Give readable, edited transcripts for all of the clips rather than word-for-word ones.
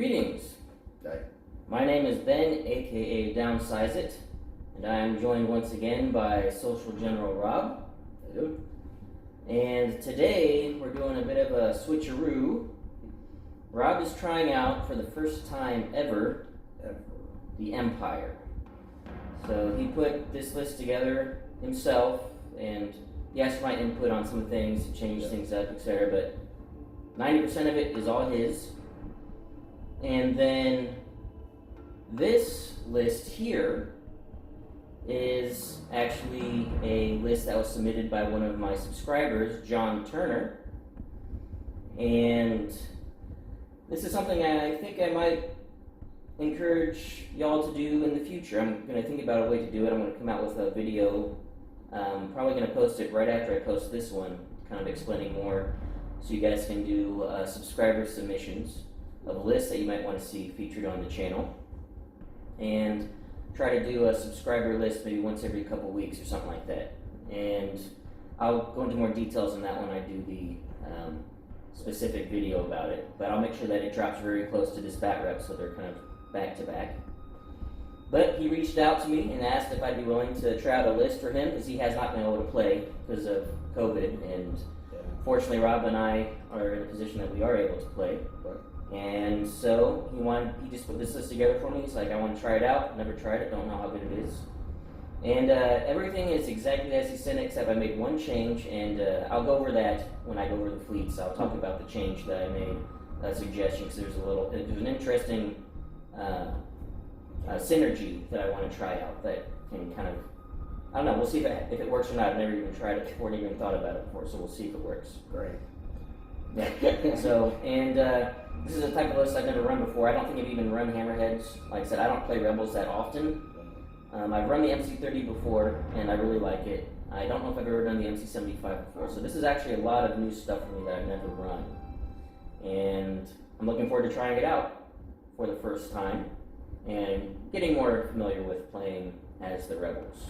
Greetings. Right. My name is Ben, aka Downsize It, and I am joined once again by Social General Rob. Hello. And today we're doing a bit of a switcheroo. Rob is trying out for the first time ever the Empire. So he put this list together himself, and he asked my input on some things to change things up, etc. But 90% of it is all his. And then this list here is actually a list that was submitted by one of my subscribers, John Turner. And this is something I think I might encourage y'all to do in the future. I'm going to think about a way to do it. I'm going to come out with a video. Probably going to post it right after I post this one, kind of explaining more, so you guys can do subscriber submissions of a list that you might want to see featured on the channel, and try to do a subscriber list maybe once every couple weeks or something like that. And I'll go into more details on that when I do the specific video about it, but I'll make sure that it drops very close to this bat rep, so they're kind of back to back. But he reached out to me and asked if I'd be willing to try out a list for him, because he has not been able to play because of COVID, and fortunately Rob and I are in a position that we are able to play. And so he just put this list together for me. He's like, I want to try it out. Never tried it, don't know how good it is. And everything is exactly as he said, except I made one change, and I'll go over that when I go over the fleets. I'll talk about the change that I made, a suggestion, because there's an interesting synergy that I want to try out that can kind of, I don't know, we'll see if it works or not. I've never even tried it before, never even thought about it before, so we'll see if it works. Great. Yeah. So, and this is a type of list I've never run before. I don't think I've even run Hammerheads. Like I said, I don't play Rebels that often. I've run the MC30 before, and I really like it. I don't know if I've ever done the MC75 before, so this is actually a lot of new stuff for me that I've never run. And I'm looking forward to trying it out for the first time, and getting more familiar with playing as the Rebels.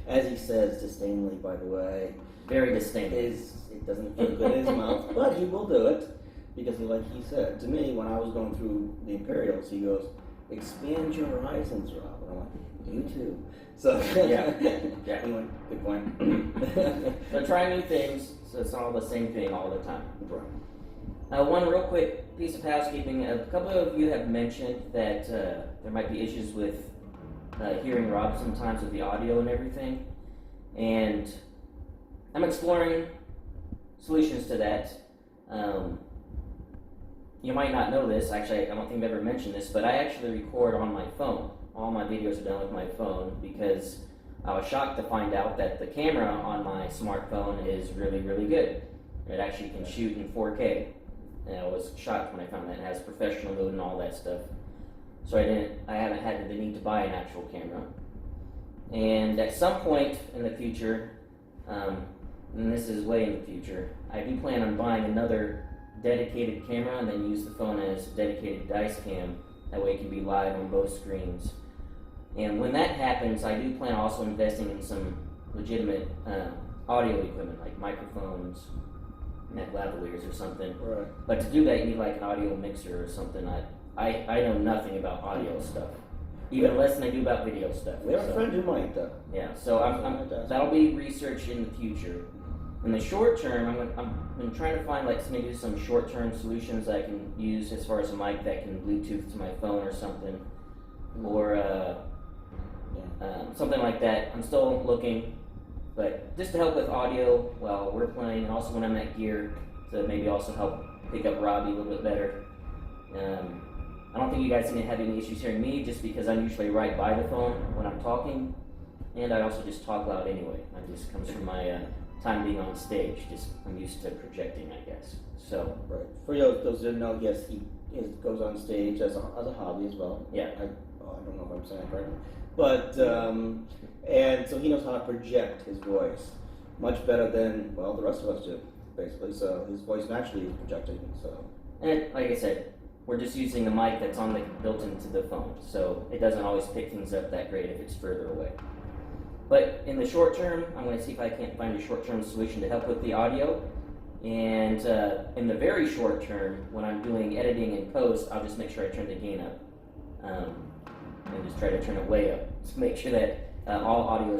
As he says disdainfully, by the way, very distinct. It doesn't feel good in his mouth, but he will do it, because like he said to me when I was going through the Imperials, he goes, expand your horizons, Rob. And I'm like, you too. So yeah. Anyway, good point. So try new things, so it's not all the same thing all the time. Right. One real quick piece of housekeeping. A couple of you have mentioned that there might be issues with hearing Rob sometimes with the audio and everything, and I'm exploring solutions to that. You might not know this, actually, I don't think I've ever mentioned this, but I actually record on my phone. All my videos are done with my phone, because I was shocked to find out that the camera on my smartphone is really, really good. It actually can shoot in 4K, and I was shocked when I found that. It has professional mode and all that stuff. So I haven't had the need to buy an actual camera. And at some point in the future, and this is way in the future, I do plan on buying another dedicated camera and then use the phone as a dedicated dice cam. That way it can be live on both screens. And when that happens, I do plan also investing in some legitimate audio equipment, like microphones, net lavaliers or something. Right. But to do that, you need like an audio mixer or something. I know nothing about audio stuff, even less than I do about video stuff. We have a friend who might, though. Yeah, so that'll be research in the future. In the short term, I'm trying to find maybe some short-term solutions I can use as far as a mic that can Bluetooth to my phone or something, or something like that. I'm still looking, but just to help with audio while we're playing, and also when I'm at gear, to maybe also help pick up Robbie a little bit better. I don't think you guys have any issues hearing me, just because I'm usually right by the phone when I'm talking, and I also just talk loud anyway. That just comes from my time being on stage. I'm used to projecting, I guess. So right. For those who didn't know, yes, he goes on stage as a hobby as well. Yeah. I don't know if I'm saying it correctly, but and so he knows how to project his voice much better than the rest of us do, basically. So his voice naturally is projecting. So, and like I said, we're just using a mic that's built into the phone, so it doesn't always pick things up that great if it's further away. But in the short term, I'm going to see if I can't find a short-term solution to help with the audio. And in the very short term, when I'm doing editing and post, I'll just make sure I turn the gain up, and just try to turn it way up to make sure that all audio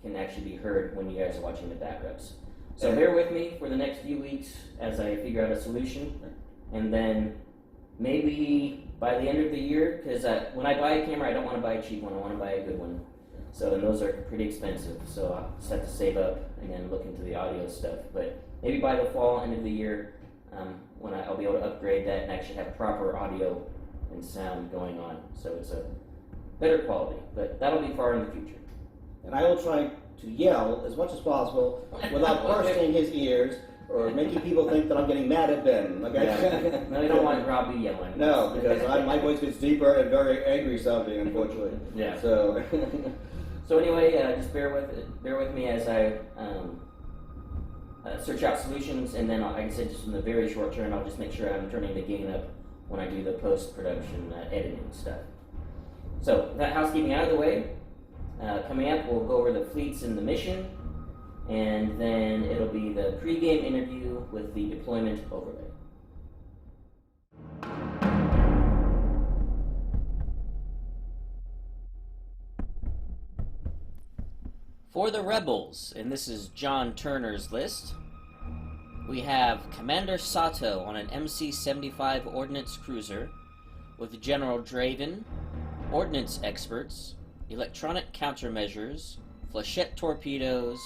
can actually be heard when you guys are watching the backups. So bear with me for the next few weeks as I figure out a solution, and then maybe by the end of the year, because when I buy a camera, I don't want to buy a cheap one, I want to buy a good one. So, and those are pretty expensive, so I'll just have to save up and then look into the audio stuff. But maybe by the fall, end of the year, when I'll be able to upgrade that and actually have proper audio and sound going on. So it's a better quality, but that'll be far in the future. And I will try to yell as much as possible without bursting his ears or making people think that I'm getting mad at Ben. Okay? Yeah. No, you don't want Robbie yelling. No, because my voice gets deeper and very angry sounding, unfortunately. Yeah. So. So anyway, just bear with me as I search out solutions, and then, like I said, just in the very short term, I'll just make sure I'm turning the gain up when I do the post-production editing stuff. So that housekeeping out of the way, coming up, we'll go over the fleets and the mission, and then it'll be the pre-game interview with the deployment overlay. For the Rebels, and this is John Turner's list, we have Commander Sato on an MC-75 Ordnance Cruiser with General Draven, Ordnance Experts, Electronic Countermeasures, Flechette Torpedoes,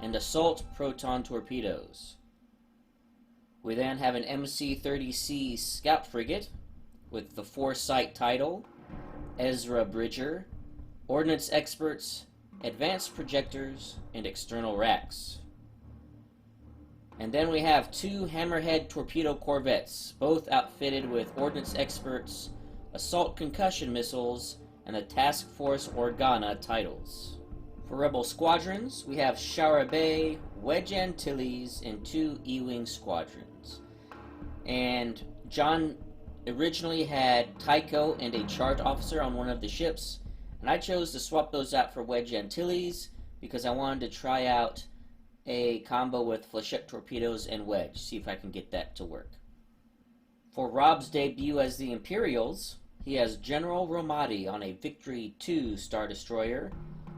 and Assault Proton Torpedoes. We then have an MC-30C Scout Frigate with the Foresight Title, Ezra Bridger, Ordnance Experts, Advanced Projectors, and External Racks. And then we have two Hammerhead Torpedo Corvettes, both outfitted with Ordnance Experts, Assault Concussion Missiles, and the Task Force Organa titles. For Rebel Squadrons, we have Shara Bay, Wedge Antilles, and two E-Wing Squadrons. And John originally had Tycho and a Chart Officer on one of the ships, and I chose to swap those out for Wedge Antilles because I wanted to try out a combo with Flechette Torpedoes and Wedge, see if I can get that to work. For Rob's debut as the Imperials, he has General Romodi on a Victory 2 Star Destroyer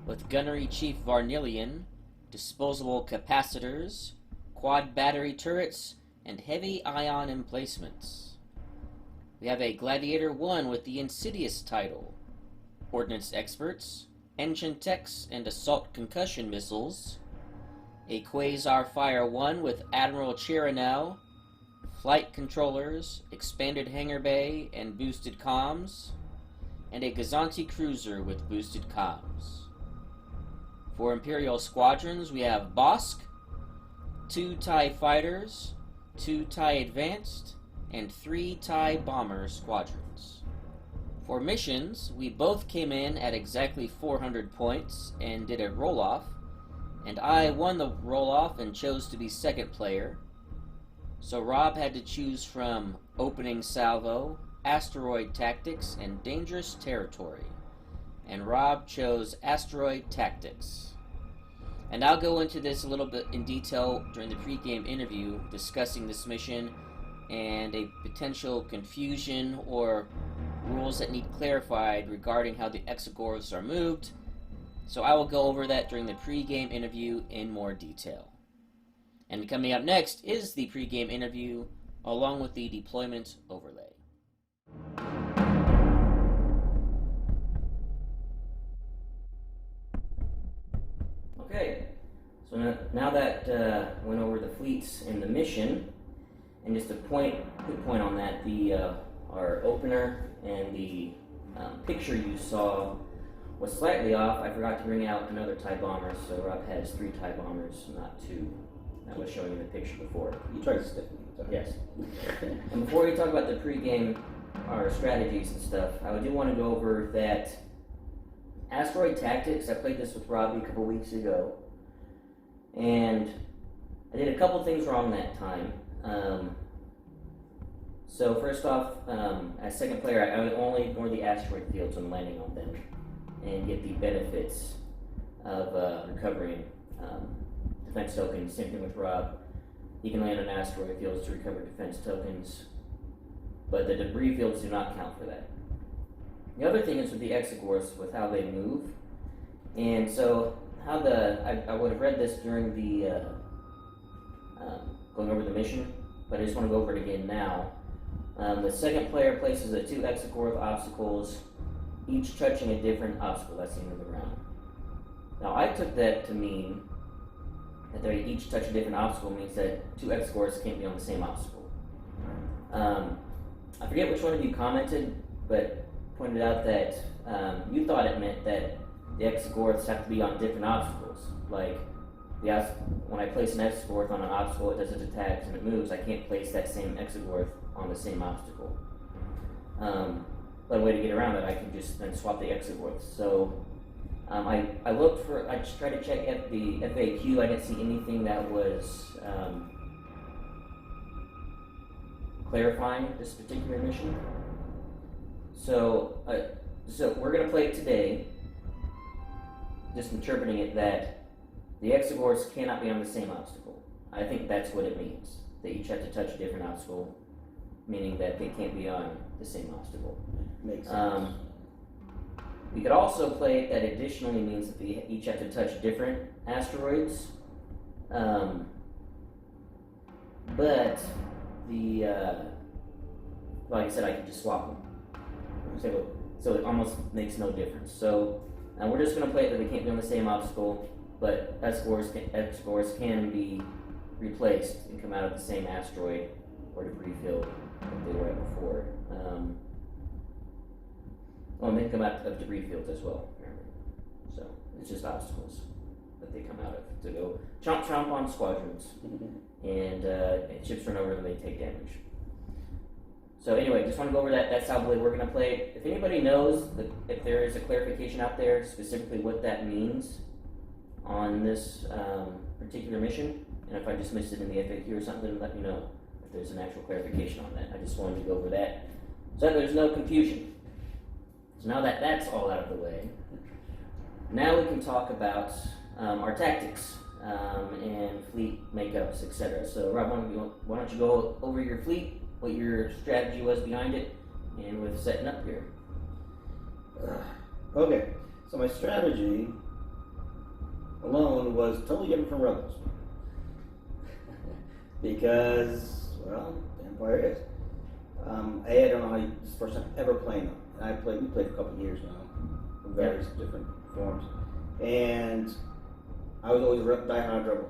with Gunnery Chief Varnillion, disposable capacitors, quad battery turrets, and heavy ion emplacements. We have a Gladiator 1 with the Insidious title, Ordnance Experts, Engine Techs, and Assault Concussion Missiles, a Quasar Fire 1 with Admiral Chirinau, Flight Controllers, Expanded Hangar Bay, and Boosted Comms, and a Gazanti Cruiser with Boosted Comms. For Imperial Squadrons, we have Bosk, 2 TIE Fighters, 2 TIE Advanced, and 3 TIE Bomber Squadrons. For missions, we both came in at exactly 400 points and did a roll-off, and I won the roll-off and chose to be second player. So Rob had to choose from Opening Salvo, Asteroid Tactics, and Dangerous Territory. And Rob chose Asteroid Tactics. And I'll go into this a little bit in detail during the pre-game interview, discussing this mission and a potential confusion or rules that need clarified regarding how the Exegorths are moved. So I will go over that during the pre-game interview in more detail. And coming up next is the pre-game interview along with the deployment overlay. Okay, so now that went over the fleets and the mission, and just a quick point on that, our opener and the picture you saw was slightly off. I forgot to bring out another TIE bomber, so Rob has 3 TIE bombers, not 2. That was showing in the picture before. You tried to stick me. Yes. And before we talk about the pre-game, our strategies and stuff, I do want to go over that Asteroid Tactics. I played this with Robbie a couple weeks ago, and I did a couple things wrong that time. So first off, as second player, I would only ignore the asteroid fields when landing on them and get the benefits of recovering defense tokens. Same thing with Rob. he can land on asteroid fields to recover defense tokens, but the debris fields do not count for that. The other thing is with the Exegorths, with how they move, and so how I would have read this during the going over the mission, but I just want to go over it again now. The second player places the 2 Exegorth obstacles, each touching a different obstacle. That's the end of the round. Now I took that to mean that they each touch a different obstacle means that 2 Exegorths can't be on the same obstacle. I forget which one of you commented, but pointed out that you thought it meant that the Exegorths have to be on different obstacles. Like, when I place an Exegorth on an obstacle, it does its attacks and it moves, I can't place that same Exegorth on the same obstacle. But a way to get around it, I can just then swap the Exegorths. So I just tried to check at the FAQ, I didn't see anything that was clarifying this particular mission. So we're going to play it today, just interpreting it that the Exegorths cannot be on the same obstacle. I think that's what it means. They each have to touch a different obstacle, meaning that they can't be on the same obstacle. Makes sense. We could also play it that additionally means that they each have to touch different asteroids. But like I said, I could just swap them. So it almost makes no difference. So we're just going to play it that they can't be on the same obstacle, but Exegorths can be replaced and come out of the same asteroid or debris field that they were at before. And they come out of debris fields as well, apparently. So it's just obstacles that they come out of to go chomp on squadrons, and ships run over them, they take damage. So anyway, just want to go over that. That's how we're going to play it. If anybody knows if there is a clarification out there specifically what that means on this particular mission, and if I just missed it in the FAQ or something, let me know if there's an actual clarification on that. I just wanted to go over that so that there's no confusion. So now that that's all out of the way, now we can talk about our tactics and fleet makeups, etc. So Rob, why don't you go over your fleet, what your strategy was behind it, and with setting up here. Okay, so my strategy alone was totally different from Rebels. Because, well, the Empire is. I don't know how this is the first time ever playing them. We played for a couple of years now, in various different forms. And I was always die hard Rebel.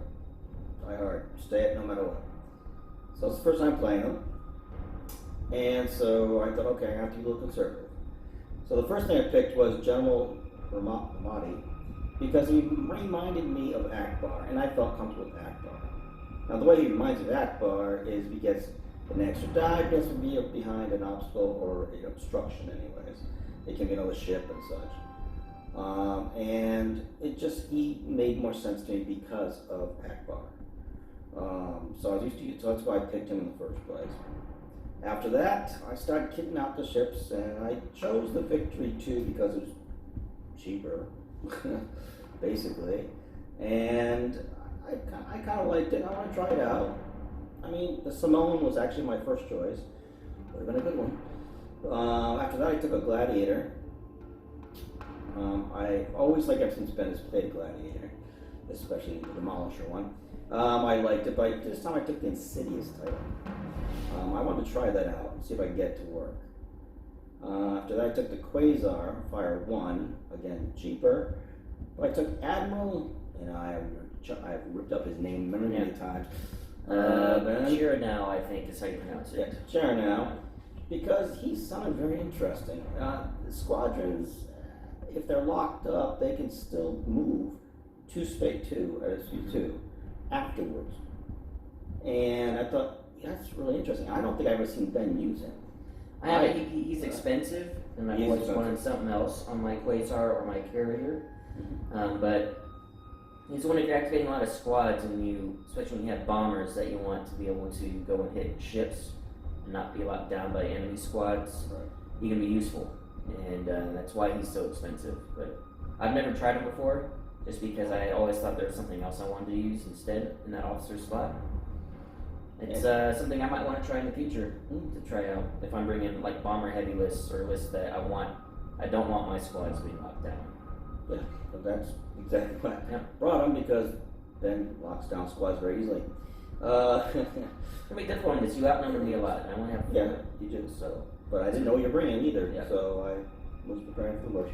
Die hard, stay it no matter what. So it's the first time playing them. And so I thought, okay, I have to be a little conservative. So the first thing I picked was General Romodi, because he reminded me of Akbar, and I felt comfortable with Akbar. Now the way he reminds me of Akbar is he gets an extra die, gets to be behind an obstacle or an obstruction anyways. It can be another ship and such. And he made more sense to me because of Akbar. So that's why I picked him in the first place. After that, I started kitting out the ships, and I chose the Victory 2 because it was cheaper, basically. And I kind of liked it. I want to try it out. I mean, the Samoan was actually my first choice. Would have been a good one. After that, I took a Gladiator. I always, like ever since Ben has played a Gladiator, especially the Demolisher one. I liked it, but this time I took the Insidious title. I wanted to try that out and see if I can get it to work. After that, I took the Quasar Fire 1, again, cheaper. But I took Admiral, and I've ripped up his name many times. Chiranow, I think is how you pronounce it. Yeah, Chiranow, because he sounded very interesting. The squadrons, if they're locked up, they can still move to Space 2, or SU2, afterwards. And I thought, that's really interesting. I don't think I've ever seen Ben use him. He's expensive, and I've always wanted something else on my Quasar or my Carrier. But he's one if you're activating a lot of squads, and especially when you have bombers that you want to be able to go and hit ships and not be locked down by enemy squads, he can be useful. And that's why he's so expensive. But I've never tried him before, just because I always thought there was something else I wanted to use instead in that officer spot. It's something I might want to try in the future to try out if I'm bringing like bomber heavy lists or lists that I don't want my squads being locked down. Yeah, but that's exactly what I Yeah. brought them, because Ben locks down squads very easily. It's gonna be difficult on this. You outnumber me a lot, and I only have 4. Yeah. You do, so. But I didn't know what you're bringing either, Yeah. so I was preparing for the worst.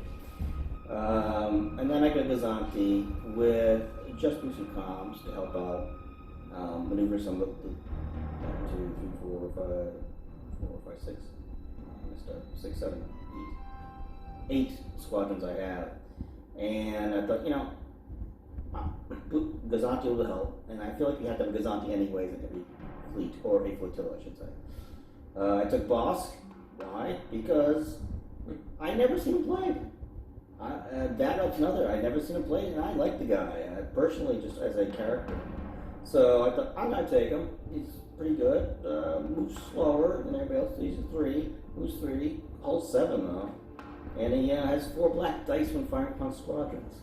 And then I got Gazanti with just some comms to help out, maneuver some of the 1, 2, 3, 4, 5, 6, messed up, 6, 7, 8 squadrons I have. And I thought, Gazanti will help, and I feel like you have to have a Gazanti anyways in every fleet, or a flotilla, I should say. I took Bosk. Why? Because I never seen him play. That's another. I never seen him play, and I like the guy personally, just as a character. So I thought I'm gonna take him. He's pretty good. Moves slower than everybody else. He's a 3. Moves 3. Holds 7 though, and he has 4 black dice when firing upon squadrons,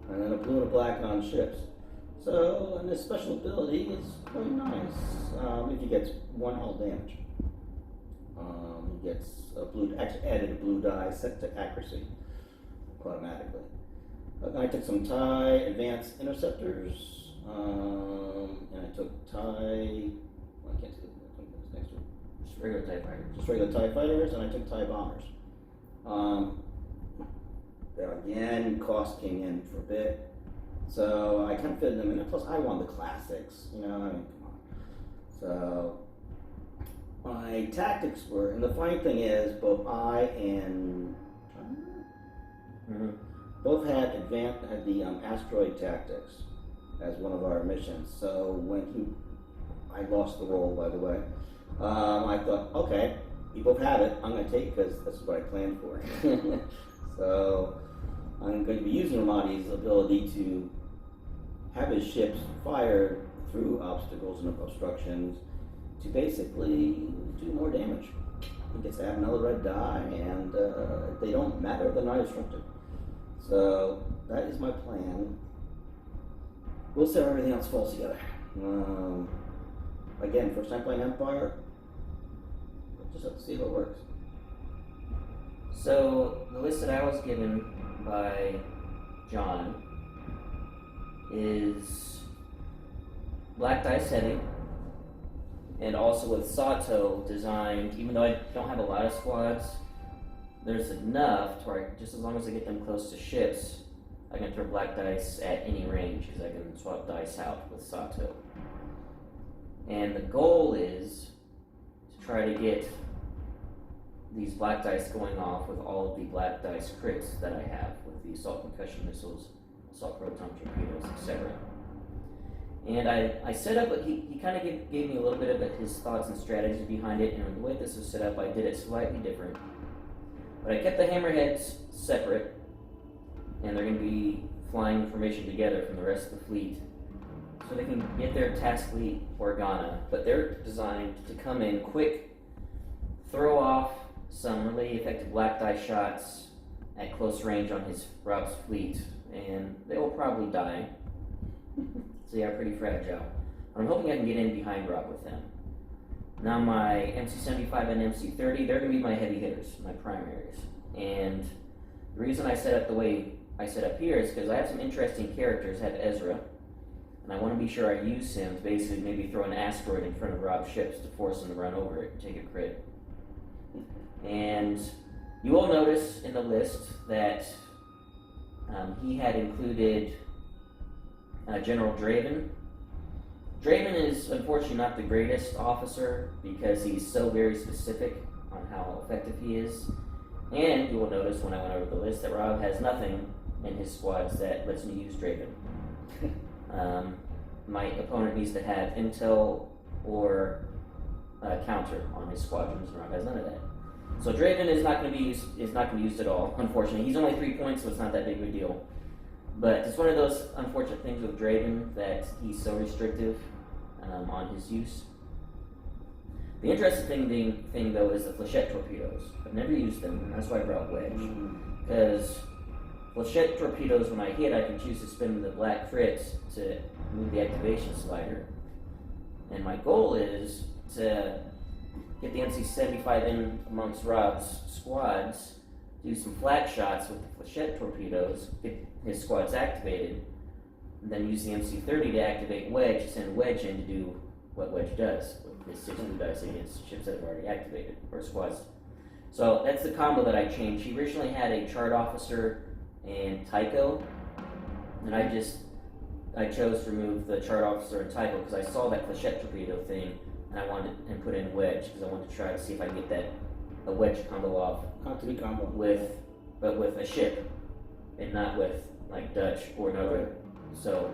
and then a blue and a black on ships. So, and his special ability is quite nice. If he gets 1 hull damage. He gets added a blue die set to accuracy automatically. I took some TIE advanced interceptors, and I took TIE. I can't see what's next to it. Just regular TIE fighters. Just regular TIE fighters, and I took TIE bombers. There again, cost came in for a bit, so I kind of fitted them in. And plus, I won the classics. I mean, come on. So. My tactics were, and the funny thing is, both I and both had the asteroid tactics as one of our missions. So when I lost the role, by the way, I thought, okay, you both have it. I'm going to take it because this is what I planned for. So I'm going to be using Romodi's ability to have his ships fire through obstacles and obstructions to basically do more damage. He gets to have another red die, and if they don't matter, they're not instructed. So that is my plan. We'll see how everything else falls together. Again, first time playing Empire, we'll just have to see how it works. So the list that I was given by John is black dice heavy, and also with Sato designed, even though I don't have a lot of squads, there's enough to where just as long as I get them close to ships, I can throw black dice at any range because I can swap dice out with Sato. And the goal is to try to get these black dice going off with all of the black dice crits that I have with the assault concussion missiles, assault proton torpedoes, etc. And I set up, he kind of gave me a little bit of his thoughts and strategies behind it, and the way this was set up, I did it slightly different. But I kept the hammerheads separate, and they're going to be flying information together from the rest of the fleet, so they can get their task fleet Organa, but they're designed to come in quick, throw off some really effective black die shots at close range on Rob's fleet, and they will probably die. So yeah, pretty fragile. But I'm hoping I can get in behind Rob with them. Now my MC-75 and MC-30, they're going to be my heavy hitters, my primaries. And the reason I set up the way I set up here is because I have some interesting characters. I have Ezra, and I want to be sure I use him to basically maybe throw an asteroid in front of Rob's ships to force him to run over it and take a crit. And you will notice in the list that he had included General Draven. Draven is unfortunately not the greatest officer because he's so very specific on how effective he is. And you will notice when I went over the list that Rob has nothing in his squads that lets me use Draven. My opponent needs to have intel or counter on his squadrons, and Rob has none of that. So Draven is not going to be used at all. Unfortunately, he's only 3 points, so it's not that big of a deal. But it's one of those unfortunate things with Draven that he's so restrictive on his use. The interesting thing though is the flechette torpedoes. I've never used them, and that's why I brought Wedge. Because flechette torpedoes, when I hit, I can choose to spin the black crits to move the activation slider. And my goal is to get the MC-75 in amongst Rob's squads, do some flat shots with the flechette torpedoes, get his squads activated, and then use the MC-30 to activate Wedge, send Wedge in to do what Wedge does with his 6 blue dice against ships that have already activated, or squads. So that's the combo that I changed. He originally had a chart officer and Tycho, and I chose to remove the chart officer and Tycho because I saw that flechette torpedo thing, and I wanted and put in Wedge because I wanted to try to see if I can get a Wedge combo off. Continuity combo. But with a ship, and not with like Dutch or Northern. So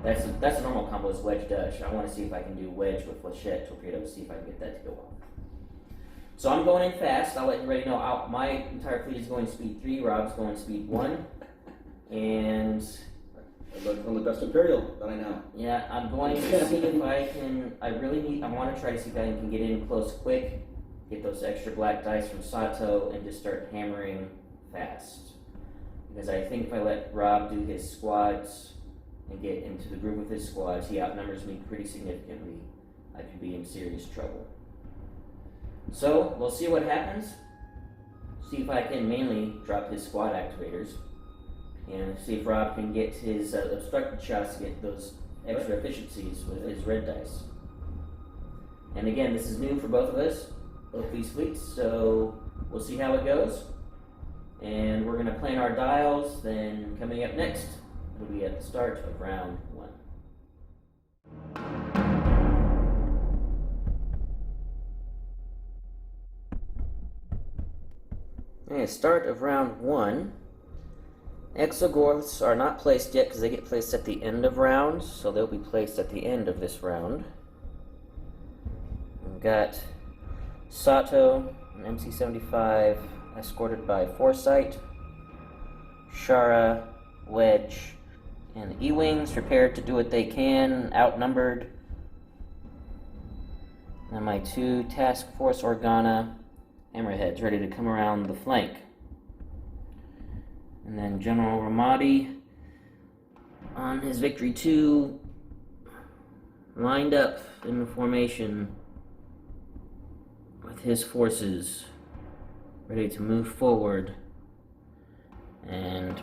that's a normal combo is Wedge Dutch. I want to see if I can do Wedge with flechette torpedo, see if I can get that to go off. So I'm going in fast. I'll let everybody know. My entire fleet is going speed 3. Rob's going speed 1, and I learned from the best Imperial that I know. yeah, I'm going to see if I can. I want to try to see if I can get in close quick, get those extra black dice from Sato, and just start hammering fast. Because I think if I let Rob do his squads and get into the group with his squads, he outnumbers me pretty significantly. I could be in serious trouble. So we'll see what happens. See if I can mainly drop his squad activators, and see if Rob can get his obstructed shots to get those extra efficiencies with his red dice. And again, this is new for both of us, both these fleets, so we'll see how it goes. And we're going to plan our dials, then coming up next, it'll be at the start of round 1. Okay, start of round 1. Exogorths are not placed yet because they get placed at the end of rounds, so they'll be placed at the end of this round. We've got Sato, an MC-75, escorted by Foresight, Shara, Wedge, and the E-Wings prepared to do what they can, outnumbered. And my 2 Task Force Organa Hammerheads ready to come around the flank. And then General Romodi on his Victory 2 lined up in formation with his forces ready to move forward and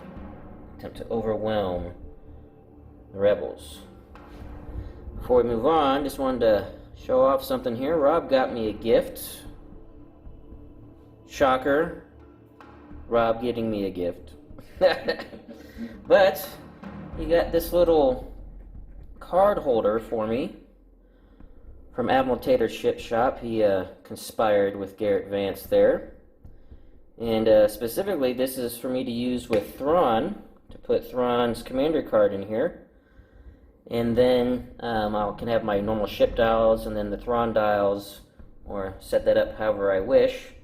attempt to overwhelm the rebels. Before we move on, just wanted to show off something here. Rob got me a gift. Shocker. Rob getting me a gift. But he got this little card holder for me from Admiral Tater's ship shop. He conspired with Garrett Vance there. And specifically, this is for me to use with Thrawn, to put Thrawn's commander card in here. And then I can have my normal ship dials and then the Thrawn dials, or set that up however I wish.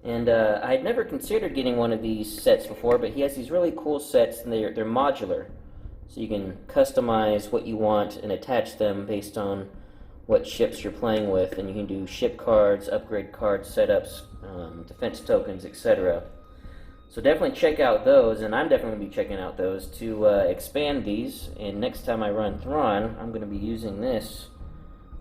And I had never considered getting one of these sets before, but he has these really cool sets, and they're modular. So you can customize what you want and attach them based on what ships you're playing with, and you can do ship cards, upgrade card setups, defense tokens, etc. So definitely check out those, and I'm definitely going to be checking out those to expand these. And next time I run Thrawn, I'm going to be using this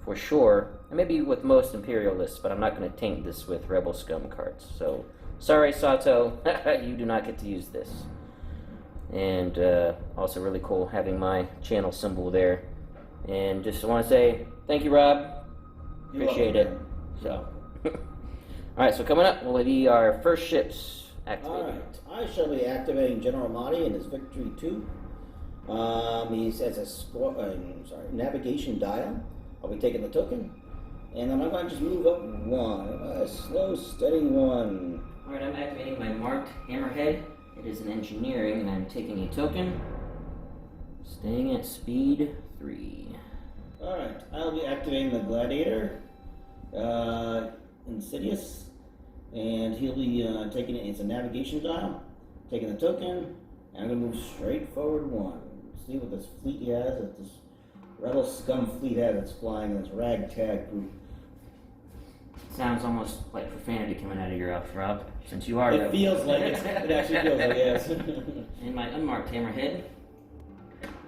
for sure. And maybe with most Imperialists, but I'm not going to taint this with Rebel Scum cards. So, sorry Sato, you do not get to use this. And also really cool having my channel symbol there. And just want to say, thank you Rob, appreciate it. So, alright, so coming up will be our first ships activated. Alright, I shall be activating General Romodi in his Victory 2. He has a navigation dial. I'll be taking the token. And then I'm going to just move up 1. A slow, steady 1. Alright, I'm activating my marked hammerhead. It is an engineering, and I'm taking a token. Staying at speed 3. Alright, I'll be activating the Gladiator, Insidious, and he'll be taking it. It's a navigation dial. Taking the token, and I'm going to move straight forward 1. See what this fleet he has, that this Rebel Scum fleet has that's flying in this ragtag group. Sounds almost like profanity coming out of your mouth, Rob, since you are. It feels like it. It actually feels like yes. And my unmarked hammerhead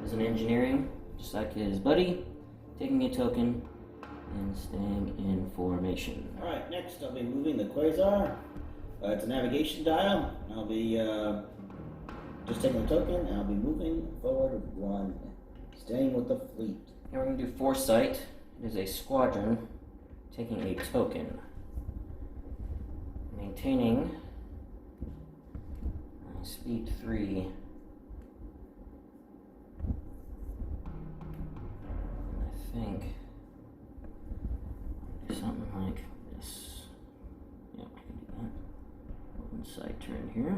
is an engineering, just like his buddy, taking a token, and staying in formation. Alright, next I'll be moving the Quasar. It's a navigation dial. I'll be just taking the token, and I'll be moving forward 1, staying with the fleet. Now we're going to do Foresight. It is a squadron taking a token. Maintaining speed 3. I think do something like this. Yep, I can do that. One side turn here.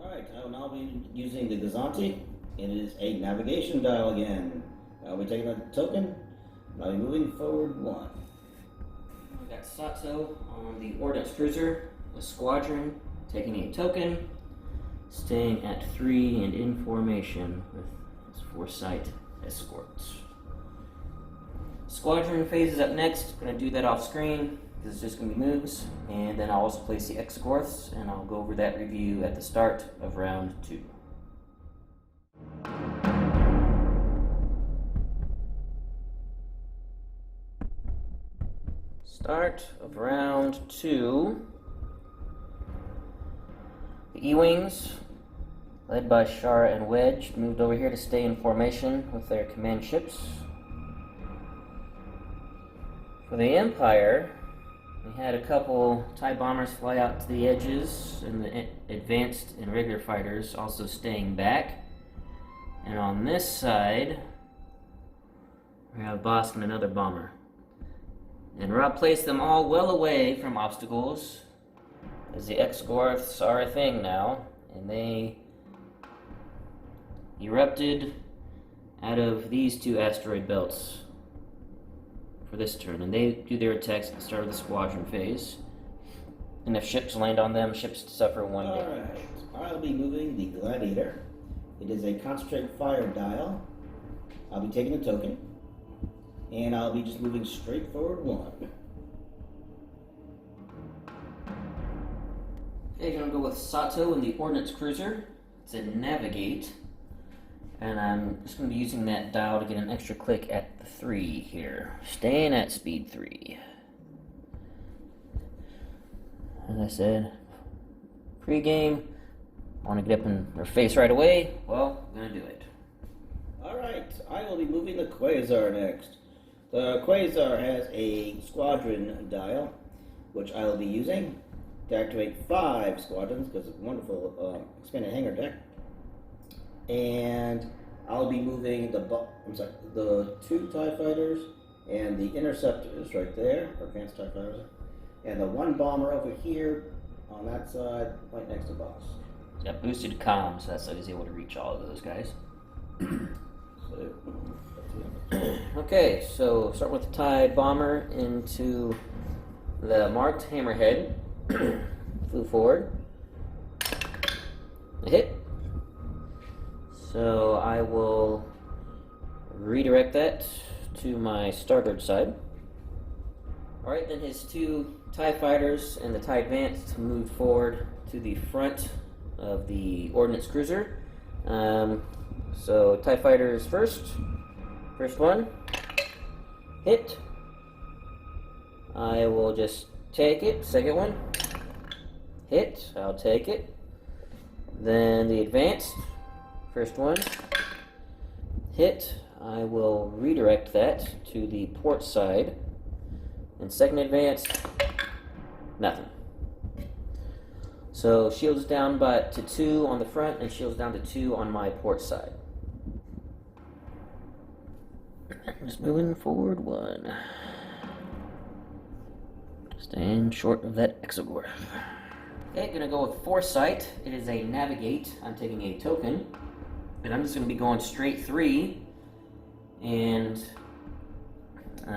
Alright, I will now be using the Gazanti. It is a navigation dial again. I'll be taking a token. I'll be moving forward 1. We got Sato on the Ordnance Cruiser, a squadron, taking a token, staying at 3 and in formation with his Foresight escorts. Squadron phase is up next. I'm going to do that off screen because it's just going to be moves, and then I'll also place the escorts, and I'll go over that review at the start of round 2. Start of round 2. The E-Wings, led by Shara and Wedge, moved over here to stay in formation with their command ships. For the Empire, we had a couple TIE bombers fly out to the edges, and the advanced and regular fighters also staying back. And on this side, we have Bosk and another bomber. And Rob placed them all well away from obstacles, as the X-Gorths are a thing now, and they erupted out of these 2 asteroid belts for this turn, and they do their attacks at the start of the squadron phase. And if ships land on them, ships suffer 1 damage. Alright, I'll be moving the Gladiator. It is a concentrated fire dial. I'll be taking a token, and I'll be just moving straight forward 1. Okay, gonna go with Sato in the Ordnance Cruiser. It's a Navigate, and I'm just gonna be using that dial to get an extra click at the 3 here. Staying at speed 3. As I said, pre-game, I want to get up in their face right away. Well, I'm gonna do it. Alright, I will be moving the Quasar next. The Quasar has a squadron dial, which I will be using to activate 5 squadrons because it's a wonderful expanded hangar deck. And I'll be moving the 2 TIE fighters and the interceptors right there, or advanced TIE fighters, and the 1 bomber over here on that side, right next to Boss. It's got boosted comms, so that's how he's able to reach all of those guys. Okay, so start with the TIE bomber into the marked hammerhead. Flew forward. A hit. So I will redirect that to my starboard side. Alright, then his 2 TIE fighters and the TIE Advanced moved forward to the front of the Ordnance Cruiser. So TIE fighters first. First one. Hit. I will just take it. Second one. Hit. I'll take it. Then the Advanced. First one. Hit. I will redirect that to the port side. And second Advanced. Nothing. So shields down to 2 on the front and shields down to 2 on my port side. Just moving forward 1. Staying short of that Exogorth. Okay, gonna go with Foresight. It is a Navigate. I'm taking a token. And I'm just gonna be going straight 3. And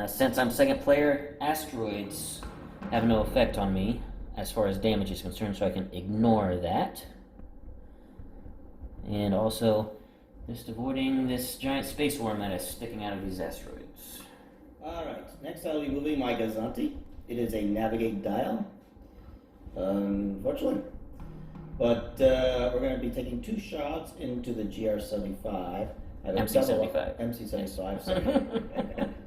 since I'm second player, asteroids have no effect on me as far as damage is concerned, so I can ignore that. And also, just avoiding this giant space worm that is sticking out of these asteroids. Alright, next I'll be moving my Gazanti. It is a Navigate dial, unfortunately. But we're going to be taking 2 shots into the GR-75. MC-75. MC-75, sorry.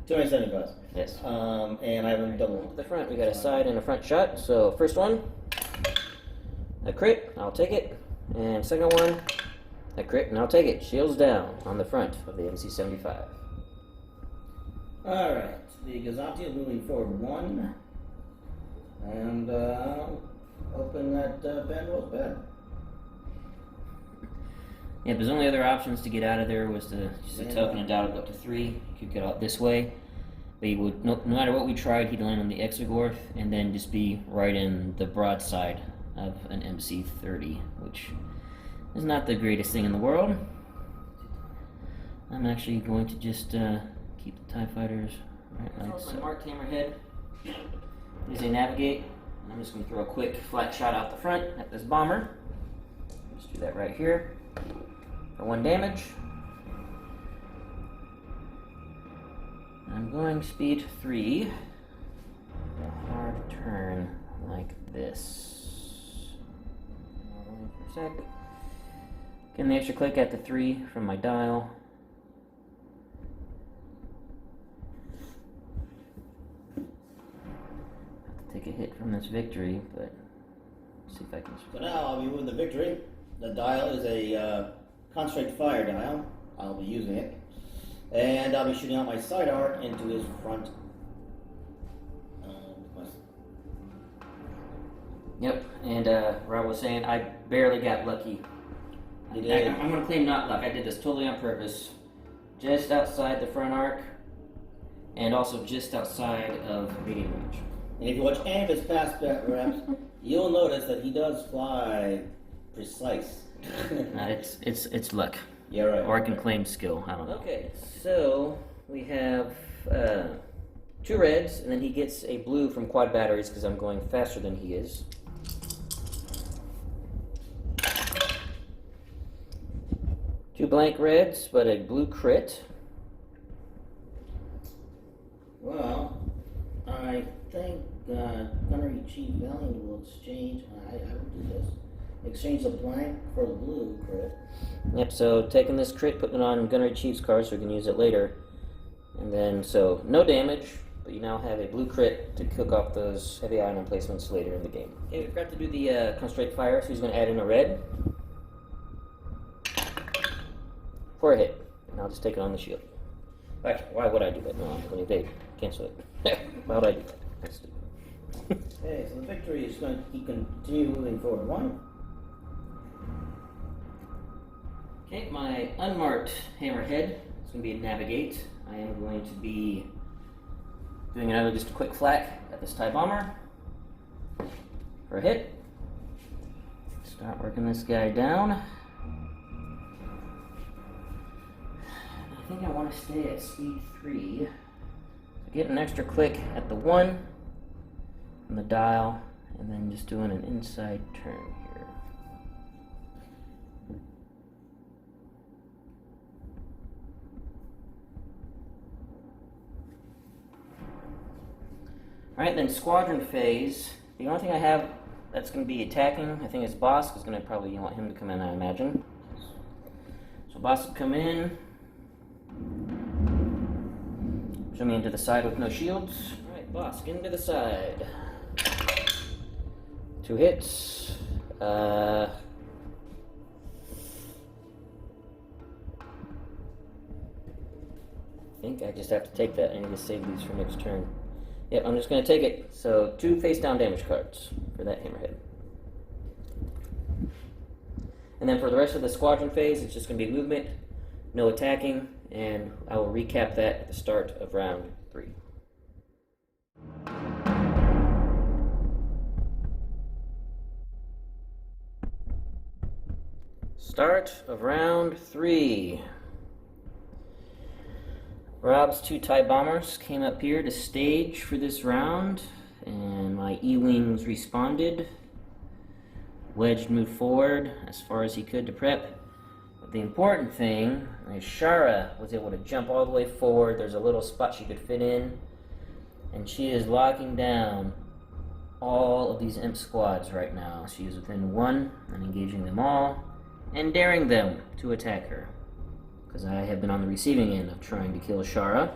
275. Yes. And I have them double. To the front, we got a side and a front shot. So first one, a crit, I'll take it. And second one, a crit, and I'll take it. Shields down on the front of the MC-75. Alright, the Gazati is moving forward 1. And open that Bandwell's bed. Yeah, but his only other options to get out of there was to just a token of doubt go up to 3. He could get out this way. But he would, no matter what we tried, he'd land on the Exogorth and then just be right in the broadside of an MC-30, which is not the greatest thing in the world. I'm actually going to just keep the TIE Fighters right like so. Marked hammerhead. As they navigate, I'm just going to throw a quick flat shot out the front at this bomber. Just do that right here for 1 damage. I'm going speed 3. A hard turn like this. For a sec. Getting the extra click at the 3 from my dial. Take a hit from this victory, but let's see if I can. So now I'll be moving the victory. The dial is a concentrate fire dial. I'll be using it. And I'll be shooting out my side arc into his front. Yep, and Rob was saying I barely got lucky. I'm going to claim not luck. I did this totally on purpose. Just outside the front arc, and also just outside of medium range. And if you watch any of his past reps, you'll notice that he does fly precise. It's luck. Yeah, right. Or I can claim skill. I don't know. Okay, so we have 2 reds, and then he gets a blue from quad batteries because I'm going faster than he is. Two blank reds, but a blue crit. Well, I think Gunnery Chief Valiant will exchange. I will do this. Exchange the blank for the blue crit. Yep, so taking this crit, putting it on Gunnery Chief's card so we can use it later. And then, so no damage, but you now have a blue crit to cook off those heavy ion emplacements later in the game. Okay, we forgot to do the concentrate fire, so he's going to add in a red. For a hit. And I'll just take it on the shield. Actually, why would I do that? No, I'm going to evade. Cancel it. Why would I do that? That's stupid. Okay, so the victory is going to continue moving forward 1. Okay, my unmarked hammerhead is going to be a navigate. I am going to be doing another just a quick flak at this TIE bomber for a hit. Start working this guy down. I think I want to stay at speed 3. So get an extra click at the 1 on the dial, and then just doing an inside turn here. Alright, then squadron phase. The only thing I have that's going to be attacking, I think is Boss, is going to probably want him to come in, I imagine. So Boss will come in. Show me into the side with no shields. Alright, Boss, get into the side. 2 hits. I think I just have to take that. I need to save these for next turn. Yep, I'm just going to take it. So 2 face down damage cards for that hammerhead. And then for the rest of the squadron phase, it's just going to be movement, no attacking, and I will recap that at the start of round 3. Start of round 3. Rob's 2 TIE bombers came up here to stage for this round, and my E-Wings responded. Wedge moved forward as far as he could to prep. But the important thing is Shara was able to jump all the way forward. There's a little spot she could fit in, and she is locking down all of these imp squads right now. She is within 1 and engaging them all and daring them to attack her. because I have been on the receiving end of trying to kill Shara.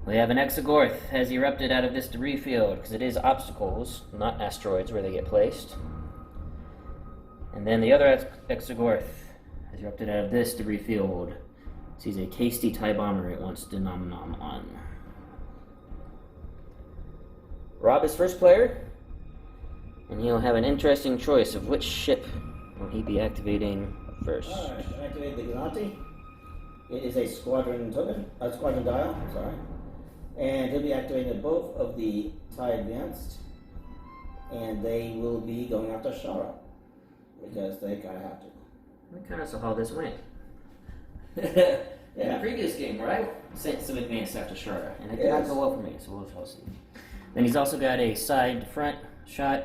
We have an Exogorth has erupted out of this debris field, because it is obstacles, not asteroids, where they get placed. And then the other Exogorth has erupted out of this debris field. Sees a tasty TIE bomber it wants to nom nom on. Rob is first player, and he'll have an interesting choice of which ship will he be activating first. Alright, activate the Gazanti. It is a squadron token, a squadron dial, sorry. And he'll be activating both of the TIE Advanced, and they will be going after Shara, because they kind of have to. We kind of saw how this went. Yeah. In the previous game, where I sent some advanced after Shara, and it did not go well for me, so we'll see. Then he's also got a side to front shot,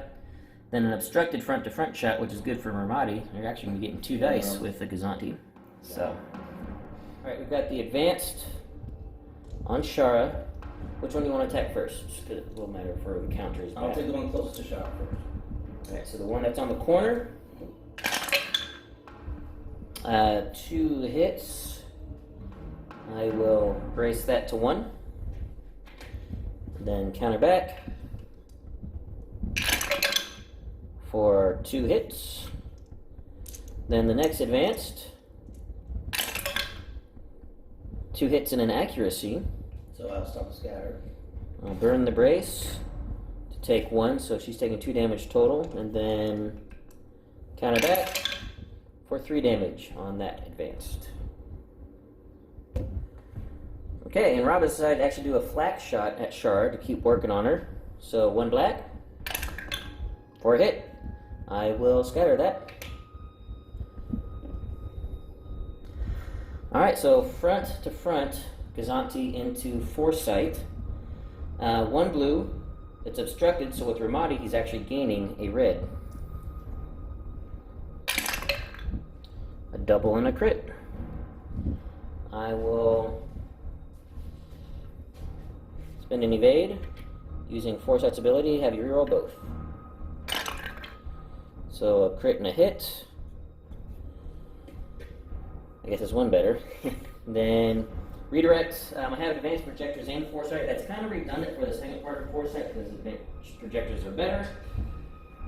then an obstructed front to front shot, which is good for Romodi. You're actually going to be getting 2 dice with the Gazanti. So, alright, we've got the advanced on Shara. Which one do you want to attack first? Because it will matter for the counters. I'll take the one closest to Shara first. Alright, so the one that's on the corner. 2 hits. I will brace that to 1. Then counter back for 2 hits. Then the next advanced. 2 hits and an accuracy. So I'll stop the scatter. I'll burn the brace to take 1, so she's taking 2 damage total, and then counter back for 3 damage on that advanced. Okay, and Rob decided to actually do a flak shot at Shard to keep working on her. So 1 black for a hit. I will scatter that. Alright, so front to front, Gazanti into Foresight. 1 blue. It's obstructed, so with Romodi, he's actually gaining a red. A double and a crit. I will spend an evade. Using Foresight's ability, have you reroll both. So a crit and a hit. I guess it's 1 better. Then redirect. I have advanced projectors and Foresight. That's kind of redundant for the second part of Foresight because advanced projectors are better.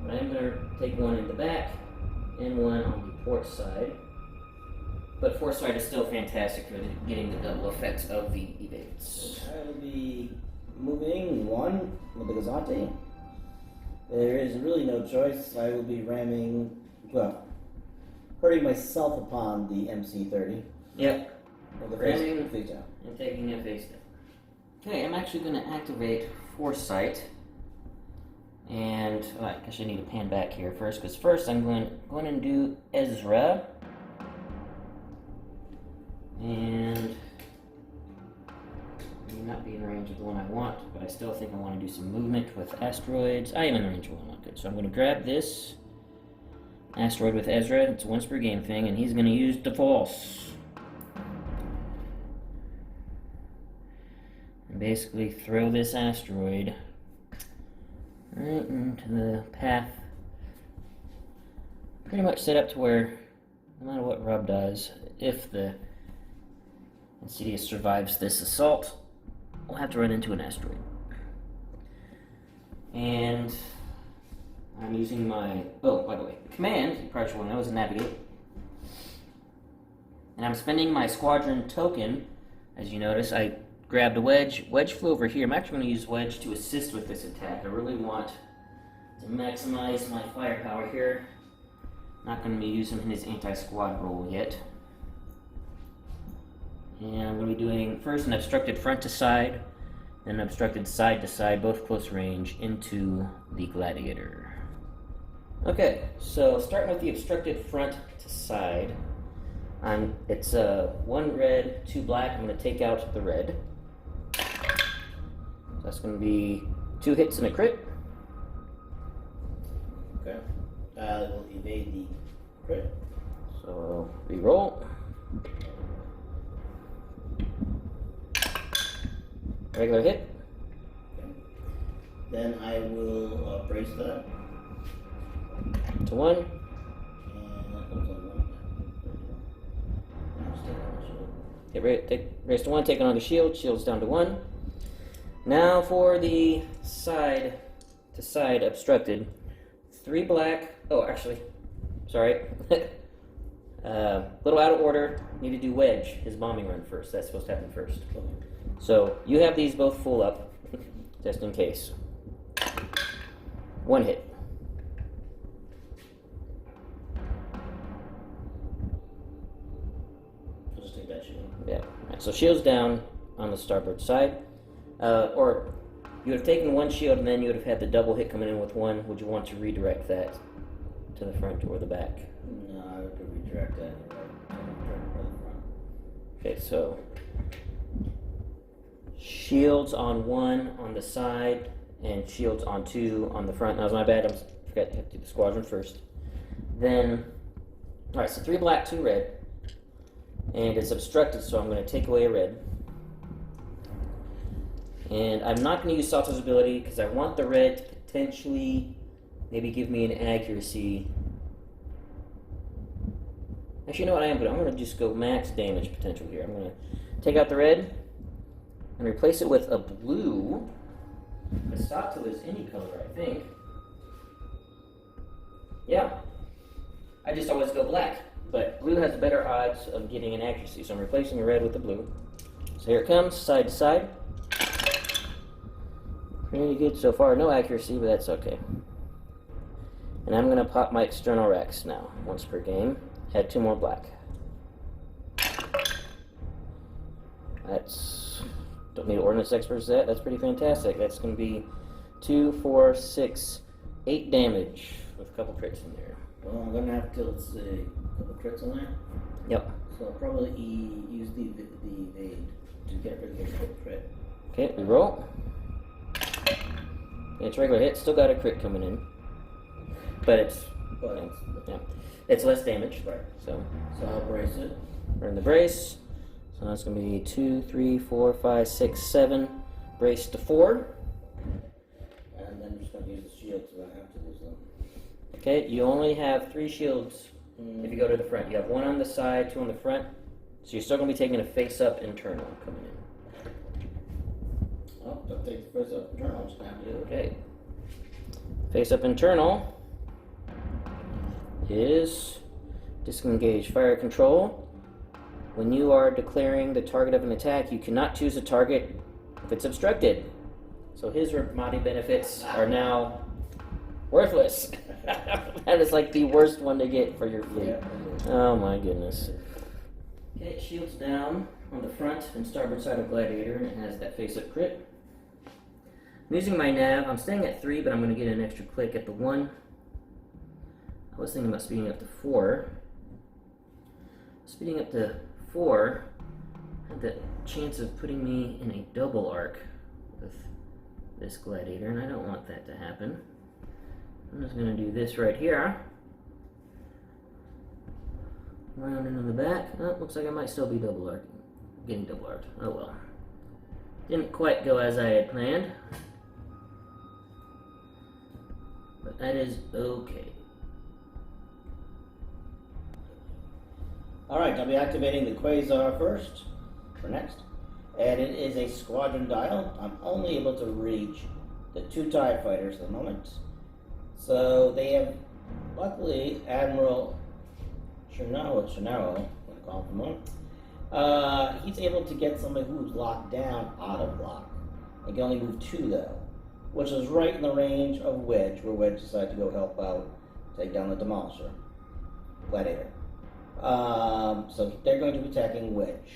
But I'm going to take 1 in the back and 1 on the port side. But Foresight is still fantastic for getting the double effects of the evades. I will be moving 1 with the Gazanti. There is really no choice. I will be ramming, well, hurting myself upon the MC30. Yep. With the Ramming face down. and taking it face down. Okay, I'm actually going to activate Foresight. And I guess I need to pan back here first, because first I'm going to do Ezra. And I may not be in range of the one I want, but I still think I want to do some movement with asteroids. I am in range of one I want, good. So I'm going to grab this asteroid with Ezra. It's a once per game thing, and he's going to use Defalse. And basically throw this asteroid right into the path. Pretty much set up to where, no matter what Rob does, if the Insidious survives this assault, we'll have to run into an asteroid. And I'm using my, oh, by the way, the command, you probably should want to know, is Navigate. And I'm spending my squadron token. As you notice, I grabbed a wedge. Wedge flew over here. I'm actually going to use wedge to assist with this attack. I really want to maximize my firepower here. Not going to be using his anti-squad roll yet. And I'm going to be doing first an obstructed front to side, then an obstructed side to side, both close range, into the Gladiator. Okay, so starting with the obstructed front to side, it's 1 red, 2 black. I'm going to take out the red. So that's going to be 2 hits and a crit. Okay. I will evade the crit. So reroll. Regular hit. Okay. Then I will brace that. To 1. And that goes on 1. Raise to 1, taking on the shield. Shield's down to 1. Now for the side to side obstructed. 3 black. Oh, actually, sorry. Little out of order. Need to do wedge, his bombing run first. That's supposed to happen first. So you have these both full up, just in case. 1 hit. I'll just take that shield. Yeah. Right, so shield's down on the starboard side. Or you would have taken 1 shield and then you would have had the double hit coming in with 1. Would you want to redirect that to the front or the back? No, I would redirect that. Okay, so shields on 1 on the side and shields on 2 on the front. That was my bad. I forgot to do the squadron first. Then, all right, so 3 black, 2 red, and it's obstructed, so I'm going to take away a red. And I'm not going to use Sato's ability because I want the red to potentially maybe give me an accuracy. Actually, you know what I am going to do? I'm going to just go max damage potential here. I'm going to take out the red and replace it with a blue. The Sato is any color, I think. Yeah. I just always go black, but blue has better odds of getting an accuracy, so I'm replacing the red with the blue. So here it comes, side to side. Pretty good so far. No accuracy, but that's okay. And I'm going to pop my external racks now, once per game. Add 2 more black. That's... Don't need ordnance experts for that. That's pretty fantastic. That's going to be 2, 4, 6, 8 damage with a couple crits in there. Well, I'm going to have to, let's see, a couple crits in there. Yep. So I'll probably use the evade to get rid of the crit. Okay, we roll. It's regular hit. Still got a crit coming in. But it's... yeah. It's less damage. Right. So I'll brace it. Burn the brace. So that's going to be 2, 3, 4, 5, 6, 7. Brace to 4. And then I'm just going to use the shield so I don't have to use them. Okay, you only have 3 shields if you go to the front. You have 1 on the side, 2 on the front. So you're still going to be taking a face-up internal coming in. Oh, don't take the face-up internal. I'm just going to have to do it. Okay. Face-up internal is disengage fire control. When you are declaring the target of an attack, you cannot choose a target if it's obstructed. So his Romodi benefits are now worthless. That is like the worst one to get for your fleet. Yeah. Oh my goodness. Okay, shields down on the front and starboard side of Gladiator, and it has that face-up crit. I'm using my nav. I'm staying at 3, but I'm going to get an extra click at the 1. I was thinking about speeding up to 4. Speeding up to 4 had the chance of putting me in a double arc with this Gladiator, and I don't want that to happen. I'm just going to do this right here. Round into the back. Oh, looks like I might still be double arc. Getting double arced. Oh well. Didn't quite go as I had planned. But that is okay. Alright, I'll be activating the Quasar first, for next. And it is a squadron dial. I'm only able to reach the 2 TIE fighters at the moment. So they have, luckily, Admiral Chernaro, I'm going to call him one. He's able to get somebody who's locked down out of block. They can only move 2 though, which is right in the range of Wedge, where Wedge decided to go help out, take down the Demolisher, Gladiator. So they're going to be attacking Wedge.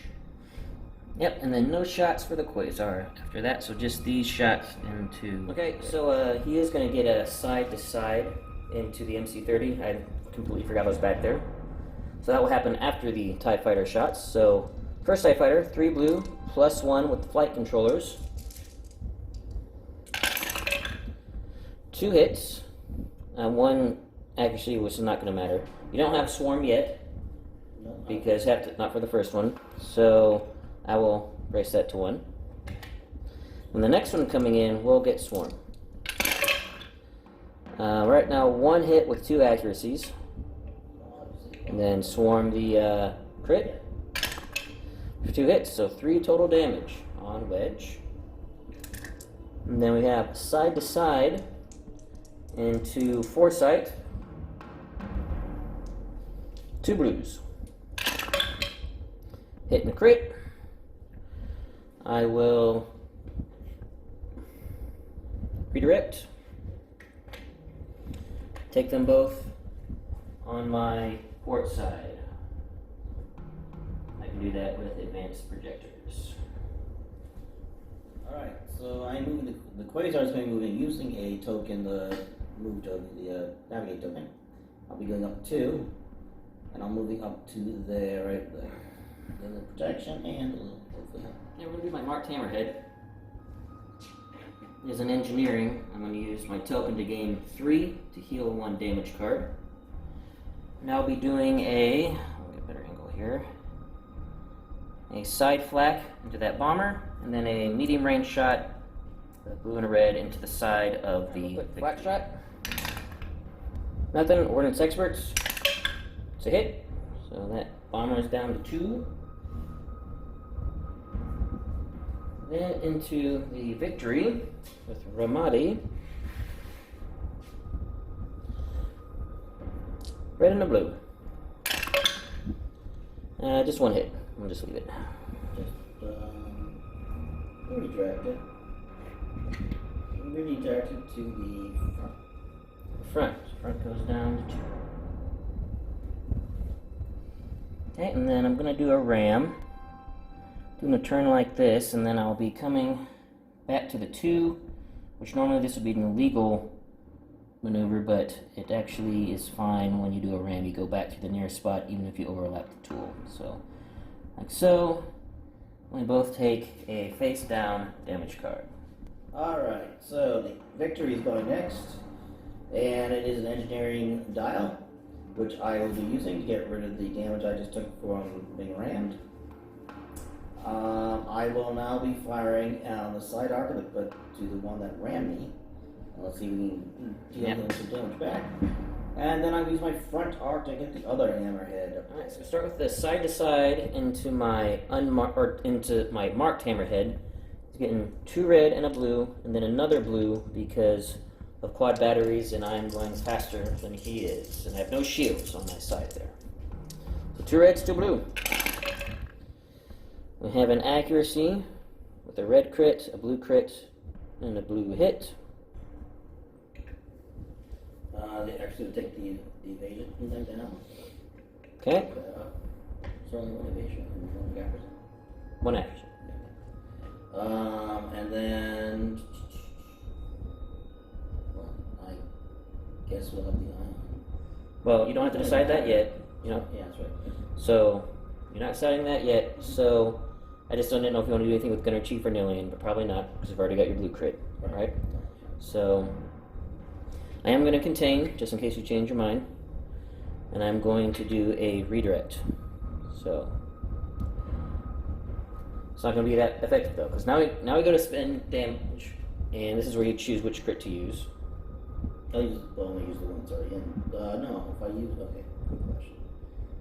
Yep, and then no shots for the Quasar after that, so just these shots into... Okay, so he is going to get a side-to-side into the MC-30. I completely forgot I was back there. So that will happen after the TIE Fighter shots. So, first TIE Fighter, 3 blue, +1 with the flight controllers. 2 hits, 1 accuracy, which is not going to matter. You don't have Swarm yet, because not for the first one. So I will brace that to 1. And the next one coming in will get Swarm. Right now, 1 hit with 2 accuracies. And then Swarm the crit. 2 hits, so 3 total damage on Wedge. And then we have side to side into Foresight. 2 blues. Hitting the crit. I will redirect. Take them both on my port side. I can do that with advanced projectors. Alright, so I'm moving the Quasar is going to be moving using a token, the move token, the navigate token. I'll be going up 2, and I'm moving up to there, right there. Then the protection and a little hopefully. Yeah, we're going to do my marked hammerhead. As an engineering, I'm going to use my token to gain 3 to heal 1 damage card. And I'll be doing I'll get a better angle here, a side flak into that bomber, and then a medium range shot, a blue and a red, into the side of the flak shot. Nothing, Ordnance Experts. It's a hit, so that bomber is down to 2. Then into the victory with Romodi. Red and a blue. Just 1 hit. We'll just leave it. Redirect it. Redirect it to the front. Front goes down to 2. Okay, and then I'm going to do a ram. Doing a turn like this, and then I'll be coming back to the 2, which normally this would be an illegal maneuver, but it actually is fine when you do a ram. You go back to the nearest spot even if you overlap the tool. So, like so, we both take a face down damage card. Alright, so the victory is going next, and it is an engineering dial, which I will be using to get rid of the damage I just took from being rammed. I will now be firing on the side arc but to the one that rammed me. Let's see if we can deal some damage back. And then I'll use my front arc to get the other hammerhead. Alright, so start with the side to side into my into my marked hammerhead. It's getting 2 red and a blue, and then another blue because of quad batteries, and I'm going faster than he is, and I have no shields on my side there. So 2 reds, 2 blue. We have an accuracy with a red crit, a blue crit, and a blue hit. They actually take the evasion and then down. Okay. It's only 1 evasion and 1 accuracy. 1 accuracy. And then, well, I guess we'll have the ion. Well, you don't have to decide that yet. You know. Yeah, that's right. So you're not deciding that yet. So I just don't know if you want to do anything with Gunner Chief or Nillion, but probably not because you've already got your blue crit, right? So I am going to contain, just in case you change your mind, and I'm going to do a redirect. So it's not going to be that effective though, because now we go to spend damage, and this is where you choose which crit to use. Only use the one that's already in. No, if I use, okay, good question.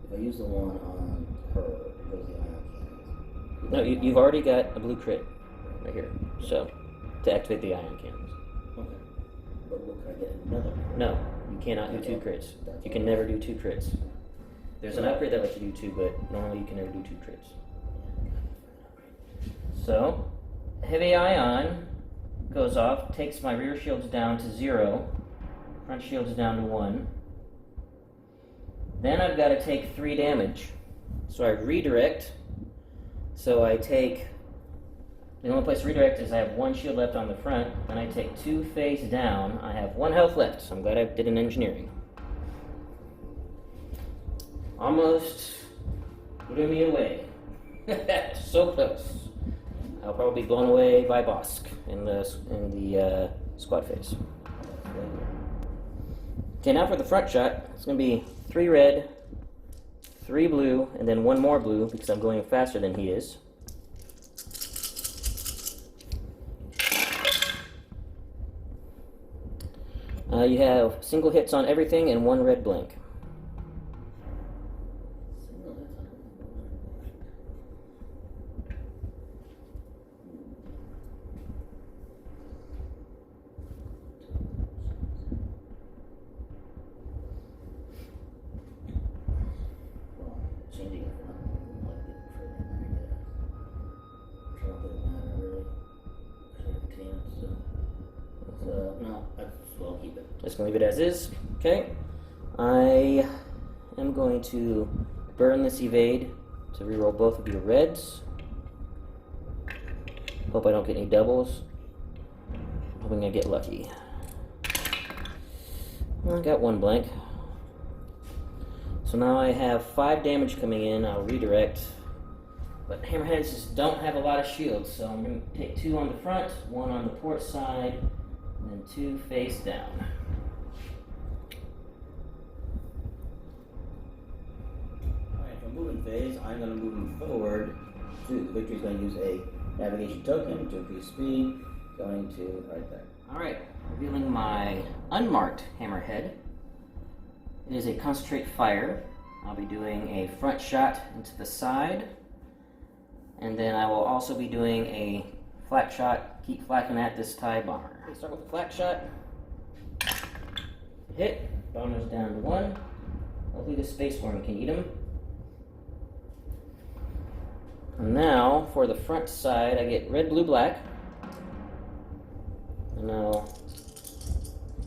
If I use the one on her, it goes the ion cannons. No, you've already got a blue crit right here, so to activate the ion cannons. Okay. But what, can I get another? No, you cannot do 2 crits. You can never do 2 crits. There's an upgrade that lets you do 2, but normally you can never do 2 crits. So, heavy ion goes off, takes my rear shields down to 0, front shields down to 1. Then I've got to take 3 damage. So I redirect. So I take, the only place to redirect is I have 1 shield left on the front, then I take 2 face down. I have 1 health left, so I'm glad I did an engineering. Almost blew me away. So close. I'll probably be blown away by Bosk in the squad phase. Okay, now for the front shot. It's going to be 3 red, 3 blue, and then 1 more blue because I'm going faster than he is. You have single hits on everything and 1 red blank. Just gonna leave it as is. Okay. I am going to burn this evade to reroll both of your reds. Hope I don't get any doubles. Hoping I get lucky. I got one blank. So now I have 5 damage coming in. I'll redirect. But hammerheads just don't have a lot of shields, so I'm going to take 2 on the front, 1 on the port side, and then 2 face down. Alright, for moving phase, I'm going to move him forward. The Victory's going to use a navigation token to increase speed, going to right there. Alright, revealing my unmarked hammerhead. It is a concentrate fire. I'll be doing a front shot into the side, and then I will also be doing a flak shot, keep flacking at this TIE bomber. Let's start with the flak shot. Hit, bomber's down to 1. Hopefully the Space Worm can eat him. And now, for the front side, I get red, blue, black. And I'll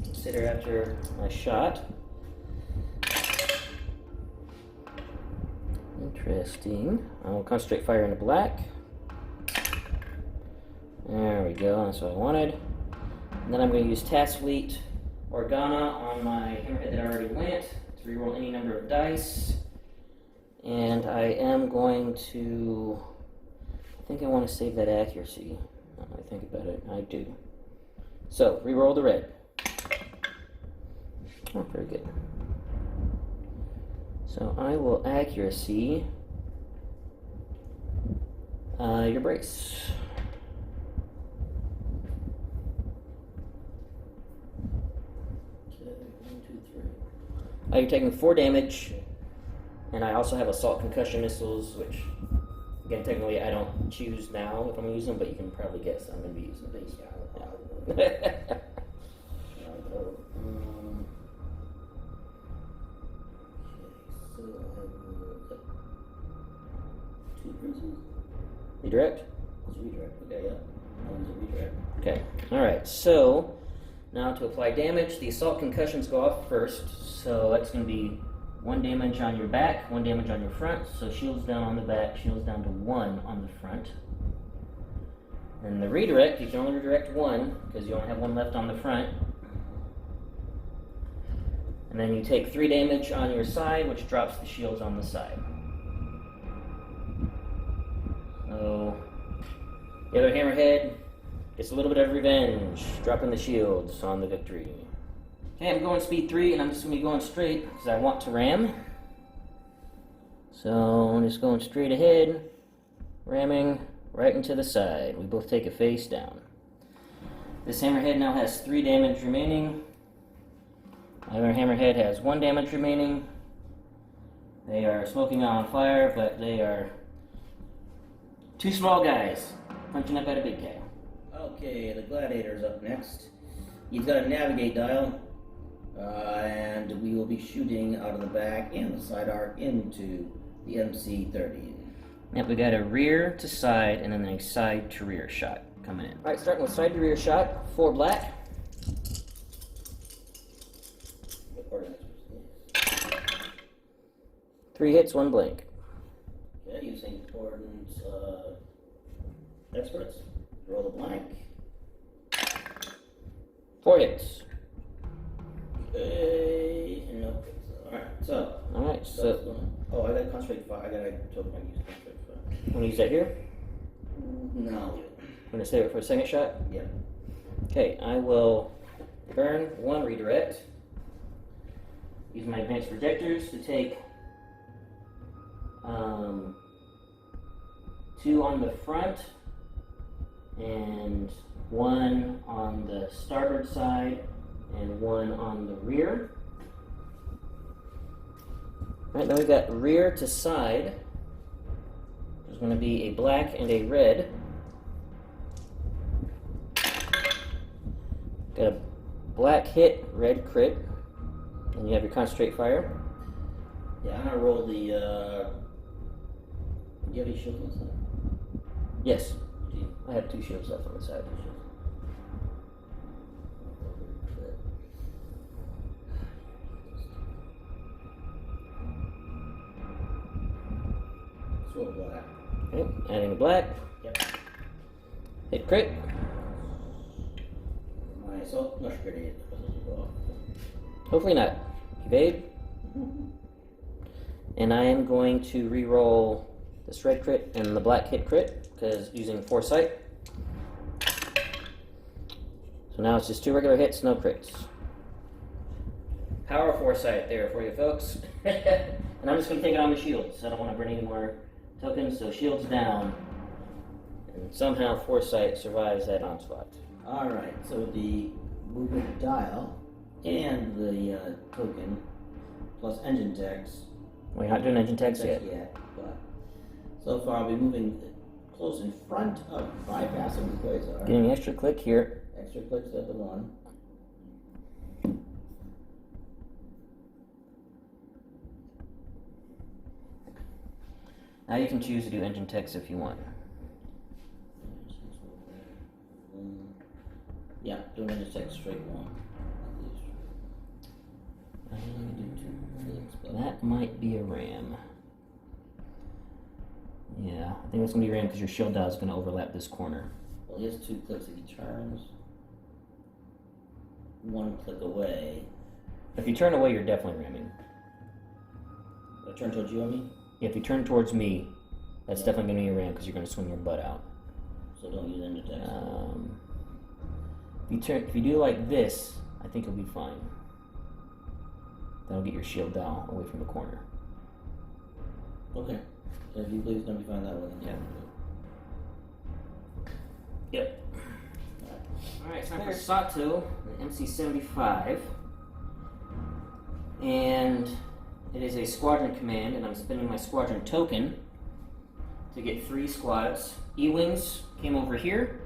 consider after my shot. Interesting. I will concentrate fire into black. There we go, that's what I wanted. And then I'm going to use Task Fleet Organa on my hammerhead that I already went to reroll any number of dice. And I am going to, I think I want to save that accuracy. Now that I think about it, I do. So, reroll the red. Oh, very good. So I will accuracy your brace. Okay, 1, 2, 3. You're taking 4 damage, and I also have assault concussion missiles, which, again, technically I don't choose now if I'm going to use them, but you can probably guess I'm going to be using these. Yeah. Redirect? It's redirect. Okay, yeah. That was a redirect. Okay. Alright, so now to apply damage, the assault concussions go off first. So that's going to be 1 damage on your back, 1 damage on your front. So shields down on the back, shields down to 1 on the front. And the redirect, you can only redirect 1 because you only have 1 left on the front. And then you take 3 damage on your side, which drops the shields on the side. So the other hammerhead gets a little bit of revenge, dropping the shields on the Victory. Okay, I'm going speed 3, and I'm just going to be going straight because I want to ram. So I'm just going straight ahead, ramming right into the side. We both take a face down. This hammerhead now has 3 damage remaining. My other hammerhead has 1 damage remaining. They are smoking on fire, but they are 2 small guys punching up at a big guy. Okay, the Gladiator's up next. He's got a navigate dial, and we will be shooting out of the back and the side arc into the MC-30. Yep, we got a rear to side and then a side to rear shot coming in. Alright, starting with side to rear shot, 4 black. 3 hits, 1 blank. Okay, using Gordon's experts. Roll the blank. 4 hits. Okay, and no. Alright, so. Oh, I got concentrate fire. I got a token I use concentrate fire. Want to use that here? No. I'm going to save it for a second shot? Yeah. Okay, I will burn 1 redirect. Use my advanced projectors to take 2 on the front and 1 on the starboard side and 1 on the rear. Alright, now we've got rear to side. There's going to be a black and a red. Got a black hit, red crit. And you have your concentrate fire. Yeah, I'm gonna roll the. Do you have any shields on the side? Yes. I have 2 shields left on the side. Adding a black. Yep. Hit crit. My assault flush grenade. Hopefully not. Evade. And I am going to re-roll this red crit and the black hit crit, because using Foresight. So now it's just 2 regular hits, no crits. Power Foresight there for you folks. And I'm just going to take it on the shields. I don't want to burn any more tokens, so shields down. And somehow Foresight survives that onslaught. Alright, so the movement dial and the token plus engine text. We're not doing engine text yet. But so far I'll be moving close in front of bypassing the Quasar. Getting an extra click here. Extra clicks at the 1. Now you can choose to do engine text if you want. Yeah, doing engine text straight 1. That might be a ram. Yeah, I think that's going to be a ram because your shield dial is going to overlap this corner. Well, he has 2 clicks if he turns. 1 click away. If you turn away, you're definitely ramming. I turn towards you, I mean? If you turn towards me, that's definitely going to be a ram because you're going to swing your butt out. So don't use engine text. If you do like this, I think you'll be fine. That'll get your shield dial away from the corner. Okay. So if you believe it's going to be fine that way, then yeah. Yep. Alright, it's time for Sato, the MC-75. And it is a squadron command, and I'm spending my squadron token to get 3 squads. E-Wings came over here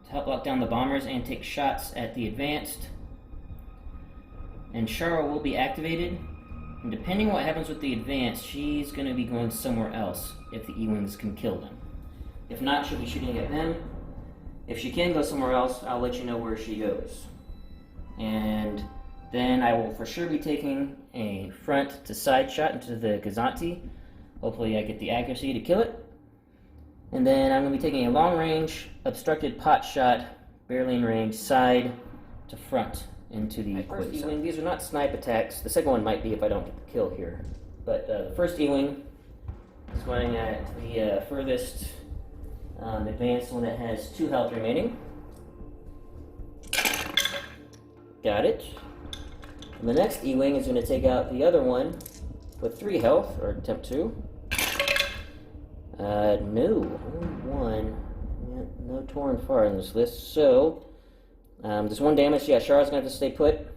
to help lock down the bombers and take shots at the advanced. And Shara will be activated, and depending on what happens with the advanced, she's going to be going somewhere else if the E-Wings can kill them. If not, she'll be shooting at them. If she can go somewhere else, I'll let you know where she goes. And then I will for sure be taking a front to side shot into the Gazanti. Hopefully I get the accuracy to kill it. And then I'm going to be taking a long range, obstructed pot shot, barely in range, side to front into the first E-Wing. These are not snipe attacks. The second one might be if I don't get the kill here. But the first E-Wing is going at the furthest advanced one that has 2 health remaining. Got it. And the next E-Wing is going to take out the other one with 3 health, or attempt to. No, only 1. Yeah, no Torn far in this list. So, just 1 damage. Yeah, Shara's going to have to stay put.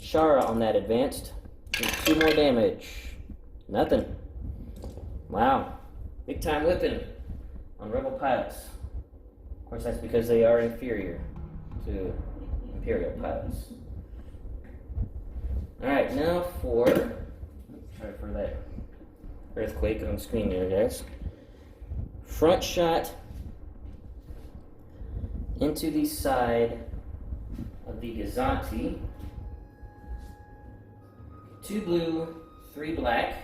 Shara on that advanced. 2 more damage. Nothing. Wow. Big time whipping on Rebel pilots. Of course, that's because they are inferior to Imperial pilots. Alright, now sorry for that earthquake on the screen there, guys. Front shot into the side of the Gazanti. 2 blue, 3 black.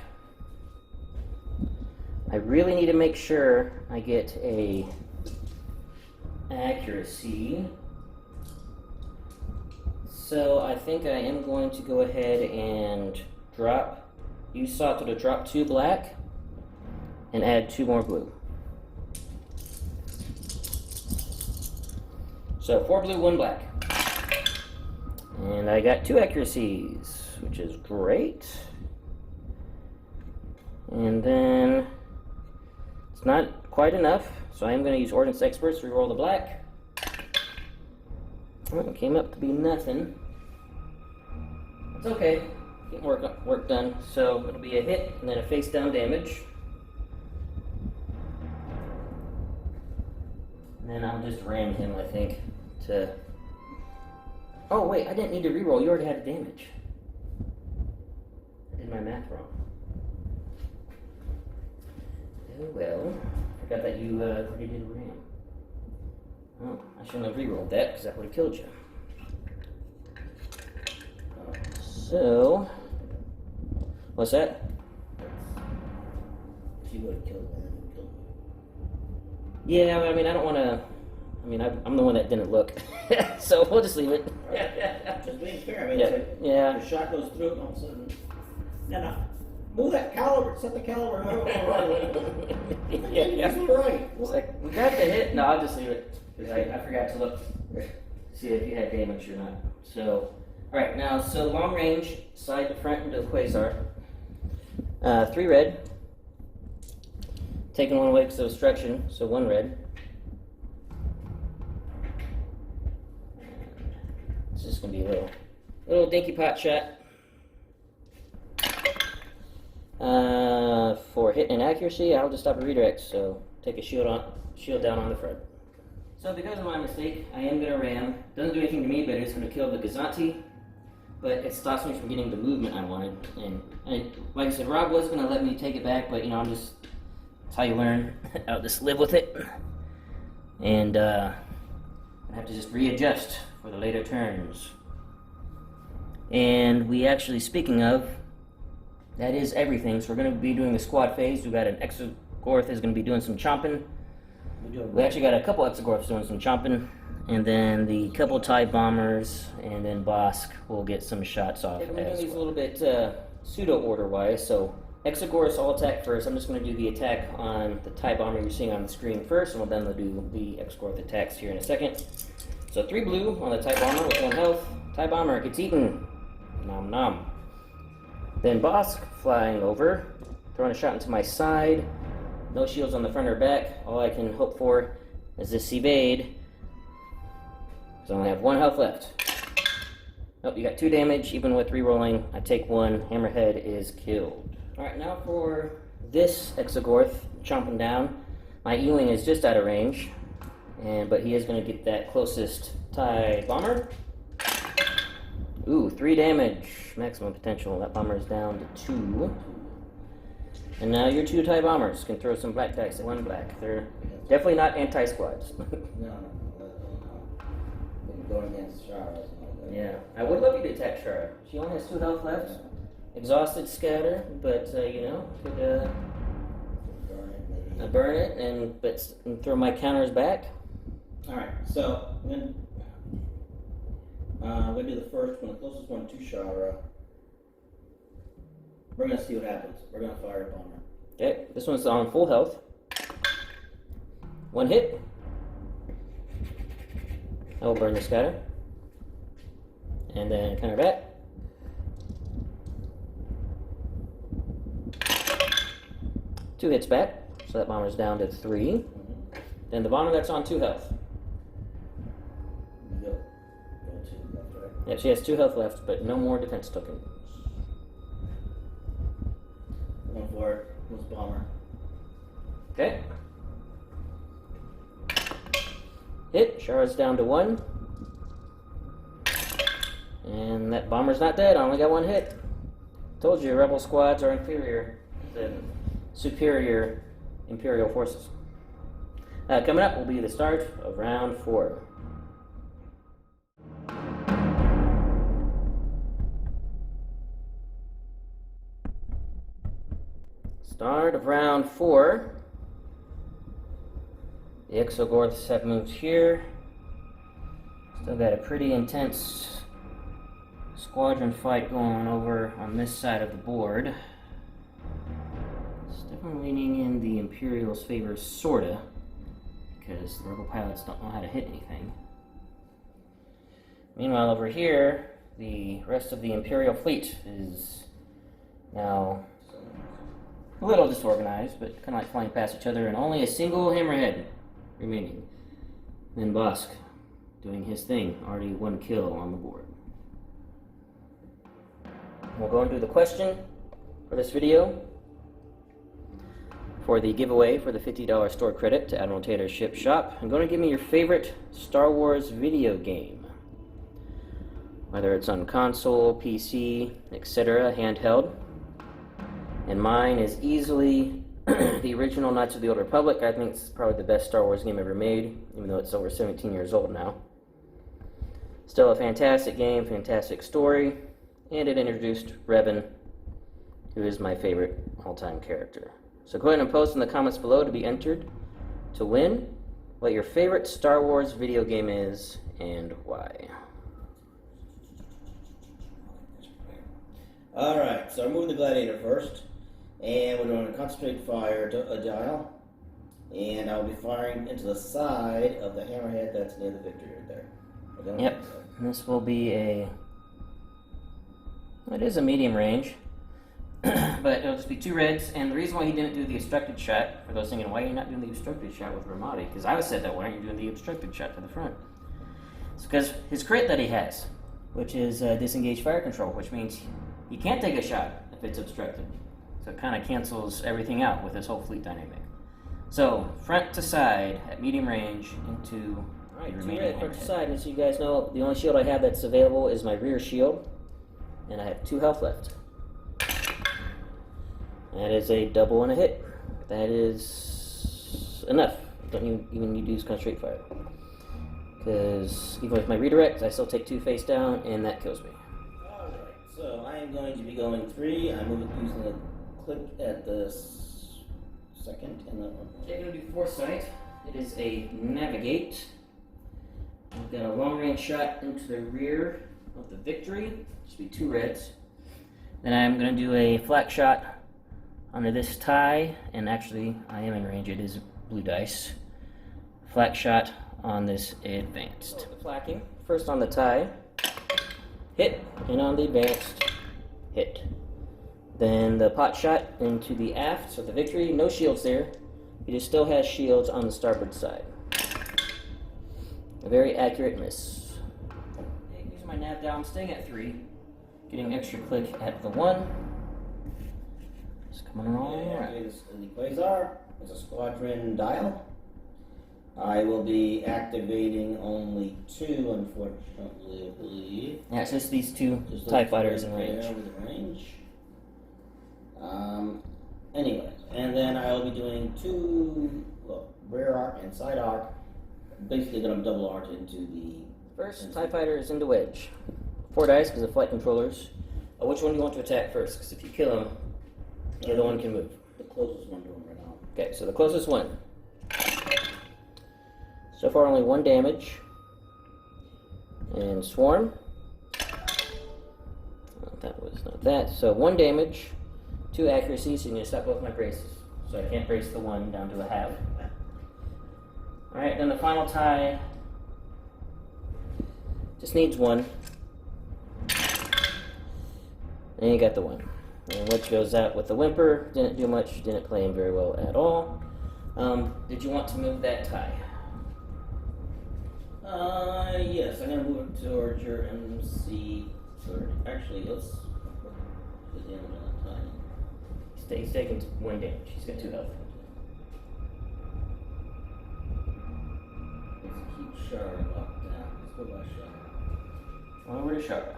I really need to make sure I get a accuracy. So I think I am going to go ahead and use Sato to drop 2 black and add 2 more blue. So 4 blue, 1 black. And I got 2 accuracies, which is great. And then it's not quite enough, so I am going to use Ordnance Experts to reroll the black. Well, it came up to be nothing. It's okay. Get work done. So it'll be a hit and then a face down damage. And then I'll just ram him, I think, to... Oh, wait, I didn't need to reroll. You already had the damage. I did my math wrong. Oh, well. Forgot that you already did ram. Oh, I shouldn't have rerolled that, because that would have killed you. So... What's that? If you would have killed him, you killed me. Yeah, I mean, I don't want to. I mean, I'm the one that didn't look, so we'll just leave it. Just being fair. I mean, Yeah, it's like yeah. the shot goes through, and all of a sudden, no, move that caliber, set the caliber. Yeah. He's all right. It's like, we got the hit. No, I'll just leave it because I forgot to look, see if you had damage or not. So, all right, now so long range, side to front into the quasar. 3 red. Taking one away because of obstruction, so 1 red. It's just gonna be a little dinky pot shot. For hit and accuracy, I'll just stop a redirect. So take a shield down on the front. So because of my mistake, I am gonna ram. Doesn't do anything to me, but it's gonna kill the Gazanti. But it stops me from getting the movement I wanted. And like I said, Rob was gonna let me take it back, but you know, that's how you learn. I'll just live with it, and I have to just readjust for the later turns. And we actually, speaking of, that is everything. So we're going to be doing the squad phase. We got an Exogorth is going to be doing some chomping. We actually got a couple Exogorths doing some chomping, and then the couple TIE bombers, and then Bosk will get some shots off. Yeah, we're doing these a little bit pseudo order wise. So Exogorths all attack first. I'm just going to do the attack on the TIE bomber you're seeing on the screen first, and then we'll do the Exogorth attacks here in a second. So 3 blue on the TIE bomber with 1 health. TIE bomber gets eaten. Nom nom. Then Bosk flying over, throwing a shot into my side. No shields on the front or back. All I can hope for is this evade. Because I only have 1 health left. Nope, you got 2 damage, even with re-rolling. I take 1. Hammerhead is killed. Alright, now for this Exogorth chomping down. My Ewing is just out of range. But he is going to get that closest TIE bomber. Ooh, 3 damage. Maximum potential. That bomber is down to 2. And now your 2 TIE bombers can throw some black dice at 1 black. They're definitely not anti-squads. No. Going against Shara. Yeah, I would love you to attack Shara. She only has 2 health left. Yeah. Exhausted scatter, but you know, could burn it and throw my counters back. All right, so I'm gonna do the first one, the closest one to Shara. We're gonna see what happens. We're gonna fire a bomber. Okay, this one's on full health. 1 hit. I will burn the scatter. And then counter back. Two hits back, so that bomber's down to 3. Then the bomber that's on 2 health. Yep, she has 2 health left, but no more defense tokens. Going for it was bomber. Okay. Hit. Shara's down to 1. And that bomber's not dead. I only got 1 hit. Told you, rebel squads are inferior than superior Imperial forces. Coming up will be the start of round 4. Start of round 4. The Exogorths have moved here. Still got a pretty intense squadron fight going over on this side of the board. It's definitely leaning in the Imperials' favor, sorta, because the rebel pilots don't know how to hit anything. Meanwhile, over here, the rest of the Imperial fleet is now a little disorganized, but kind of like flying past each other, and only a single hammerhead remaining. Then Bosk doing his thing, already 1 kill on the board. We'll go and do the question for this video for the giveaway for the $50 store credit to Admiral Taylor's Ship Shop. I'm going to give me your favorite Star Wars video game, whether it's on console, PC, etc., handheld. And mine is easily the original Knights of the Old Republic. I think it's probably the best Star Wars game ever made, even though it's over 17 years old now. Still a fantastic game, fantastic story, and it introduced Revan, who is my favorite all-time character. So go ahead and post in the comments below to be entered to win. what your favorite Star Wars video game is and why. Alright, so I'm moving the Gladiator first, and we're doing a concentrate fire dial, and I'll be firing into the side of the hammerhead that's near the victory right there. Yep, this will be it is a medium range, but it'll just be 2 reds, and the reason why he didn't do the obstructed shot, for those thinking, why are you not doing the obstructed shot with Romodi? Because I was said that, why aren't you doing the obstructed shot to the front? It's because his crit that he has, which is disengage fire control, which means he can't take a shot if it's obstructed. So it kind of cancels everything out with this whole fleet dynamic. So, front to side at medium range into the remaining front to side. And so you guys know, the only shield I have that's available is my rear shield. And I have 2 health left. That is a double and a hit. That is enough. Don't even need to use concentrate fire. Because even with my redirect, I still take 2 face down, and that kills me. Alright, so I am going to be going 3. I'm using the click at the second and the... Okay, I'm going to do foresight. It is a navigate. I've got a long range shot into the rear of the victory. Should be 2 reds. Then I'm going to do a flak shot under this tie, and actually I am in range. It is blue dice. Flak shot on this advanced. So the flacking, first on the tie, hit, and on the advanced, hit. Then the pot shot into the aft, so the victory, no shields there. He just still has shields on the starboard side. A very accurate miss. Okay, using my nav down, staying at 3. Getting an extra click at the 1. Just coming along. The Quasar is a squadron dial. I will be activating only 2, unfortunately, I believe. Yeah, it's just these 2 TIE fighters in range. Anyway, and then I'll be doing 2 rear arc and side arc. Basically going to double arc into the... First, TIE fighter is into wedge. 4 dice because of flight controllers. Which one do you want to attack first? Because if you kill him, the other one can move. The closest one to him right now. Okay, so the closest one. So far only 1 damage. And swarm. Oh, that was not that. So 1 damage, 2 accuracy, so you need to stop both my braces. So I can't brace the 1 down to a half. Alright, then the final tie just needs 1. And you got the 1. And which goes out with the whimper. Didn't do much, didn't play him very well at all. Did you want to move that tie? Yes, I'm going to move it towards your MC30. Actually, let's put the end of that tie. He's taking 1 damage. He's got 2 health. Let's keep Shara locked down. Let's go by Shara. Over to Shara.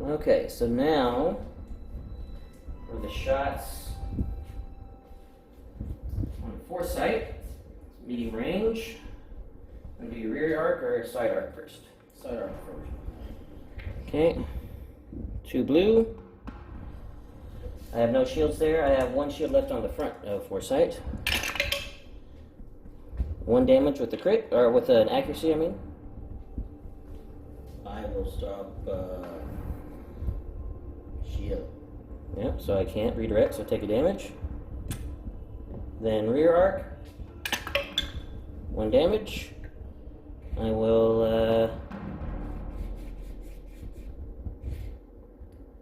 Okay, so now for the shots on foresight, medium range. I'm gonna do your rear arc or side arc first? Side arc first. Okay, 2 blue. I have no shields there. I have 1 shield left on the front of foresight. 1 damage with the crit, or with an accuracy, I mean. I will stop shield. Yep, so I can't redirect, so take a damage. Then rear arc. 1 damage. I will,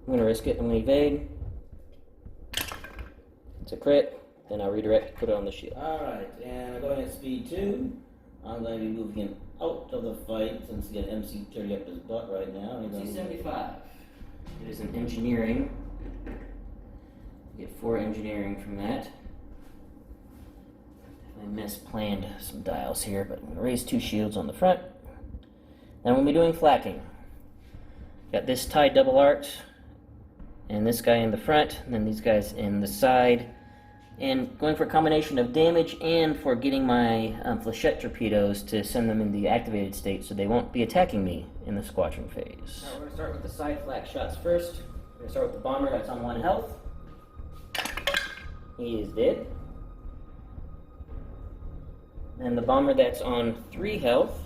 I'm gonna risk it. I'm gonna evade. It's a crit. Then I'll redirect, put it on the shield. Alright, and I'm going at speed 2. I'm going to be moving him out of the fight since he got MC30 up his butt right now. MC75. It is an engineering. You get 4 engineering from that. Definitely misplanned some dials here, but I'm going to raise 2 shields on the front. Then we'll be doing flacking. Got this tie double arced, and this guy in the front, and then these guys in the side. And going for a combination of damage and for getting my flechette torpedoes to send them in the activated state so they won't be attacking me in the squadron phase. Alright, we're going to start with the side flak shots first. We're going to start with the bomber that's on 1 health. He is dead. And the bomber that's on 3 health,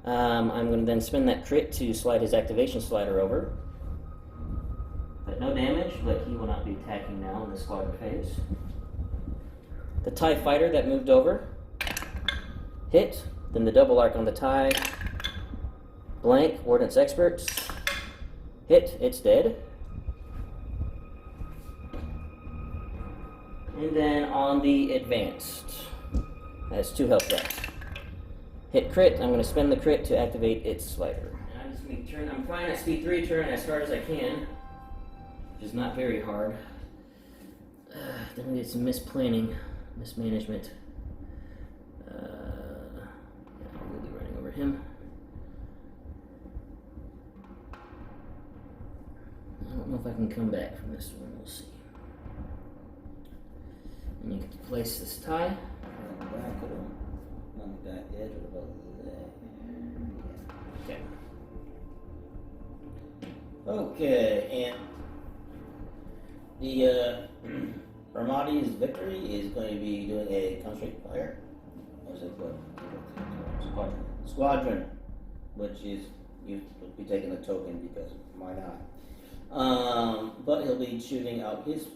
I'm going to then spin that crit to slide his activation slider over. But no damage, but he will not be attacking now in the squadron phase. The TIE fighter that moved over, hit, then the double arc on the TIE, blank, Ordnance Experts, hit, it's dead. And then on the advanced, has 2 health left. Hit crit, I'm going to spend the crit to activate its slider. And I'm flying at speed 3, turn as hard as I can, which is not very hard. Then we did some misplanning, mismanagement. We'll be running over him. I don't know if I can come back from this one, we'll see. And you can place this tie. On that edge or about there. Okay, and the Romodi's victory is going to be doing a concentrated fire. Or is it what? Squadron, which is you will be taking a token because why not? But he'll be shooting out his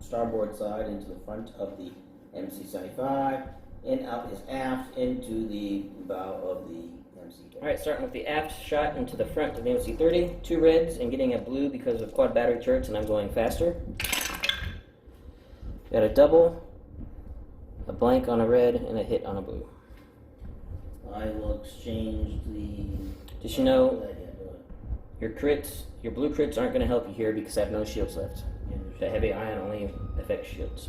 starboard side into the front of the MC-75 and out his aft into the bow of the MC-30. Alright, starting with the aft shot into the front of the MC-30. 2 reds and getting a blue because of quad battery turrets, and I'm going faster. Got a double, a blank on a red, and a hit on a blue. I will exchange the... Just you know, your blue crits aren't going to help you here because I have no shields left. The heavy ion only affects shields.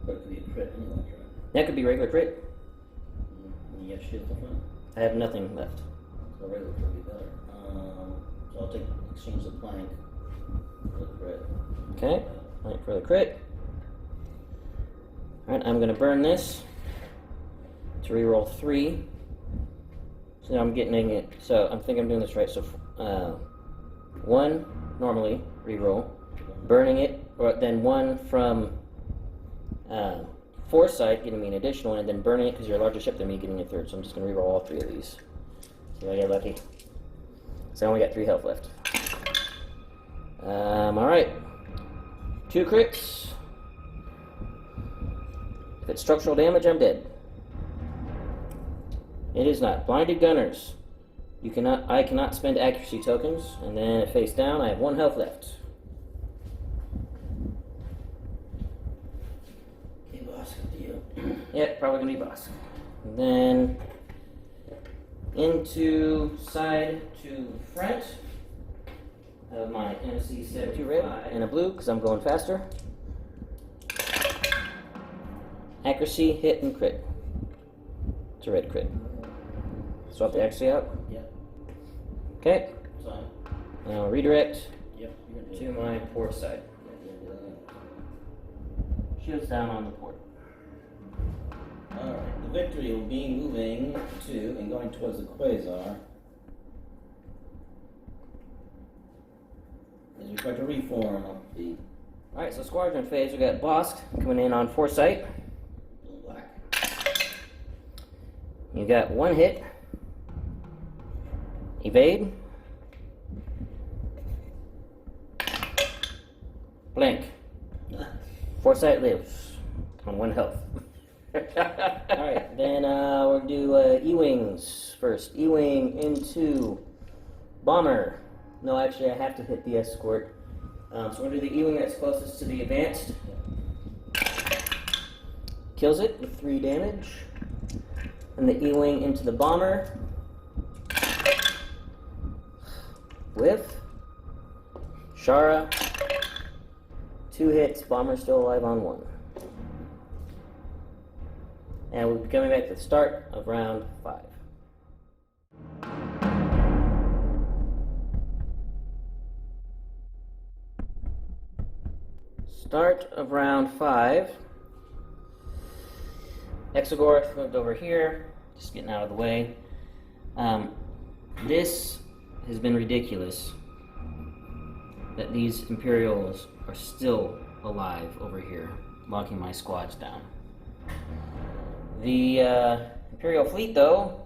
But it could be a crit anyway, right? That could be regular crit. And you have shields in front? I have nothing left. So regular crit would be better. So I'll exchange the plank for the crit. Okay, plank for the crit. Alright, I'm going to burn this to reroll 3. So now I'm getting it. So I think I'm doing this right. So 1 normally reroll, burning it, or then 1 from foresight getting me an additional, and then burning it because you're a larger ship than me getting a 3rd. So I'm just going to reroll all 3 of these. See if I get lucky. So I only got 3 health left. Alright. 2 crits. If it's structural damage, I'm dead. It is not. Blinded gunners. I cannot spend accuracy tokens, and then face down, I have 1 health left. Okay, boss, good deal. Yep, probably gonna be boss. And then into side to front of my MC-75. 2 red and a blue because I'm going faster. Accuracy, hit, and crit. It's a red crit. Swap the accuracy out. Yep. Okay. Fine. Now redirect Yep. to my port side. Shields down on the port. Alright, the victory will be moving to and going towards the quasar. As we try to reform up the Alright, so squadron phase, we got Bosk coming in on foresight. black. You got 1 hit. Evade. Blank. Foresight lives on 1 health. Alright, then we'll do E-Wings first. E-Wing into Bomber. No, actually I have to hit the escort. So we'll do the E-Wing that's closest to the advanced. Kills it with 3 damage. And the E-Wing into the Bomber. Whiff. Shara. 2 hits, Bomber still alive on 1. And we'll be coming back to the start of round 5. Start of round 5. Exogorth moved over here, just getting out of the way. This has been ridiculous that these Imperials are still alive over here, locking my squads down. The Imperial fleet, though,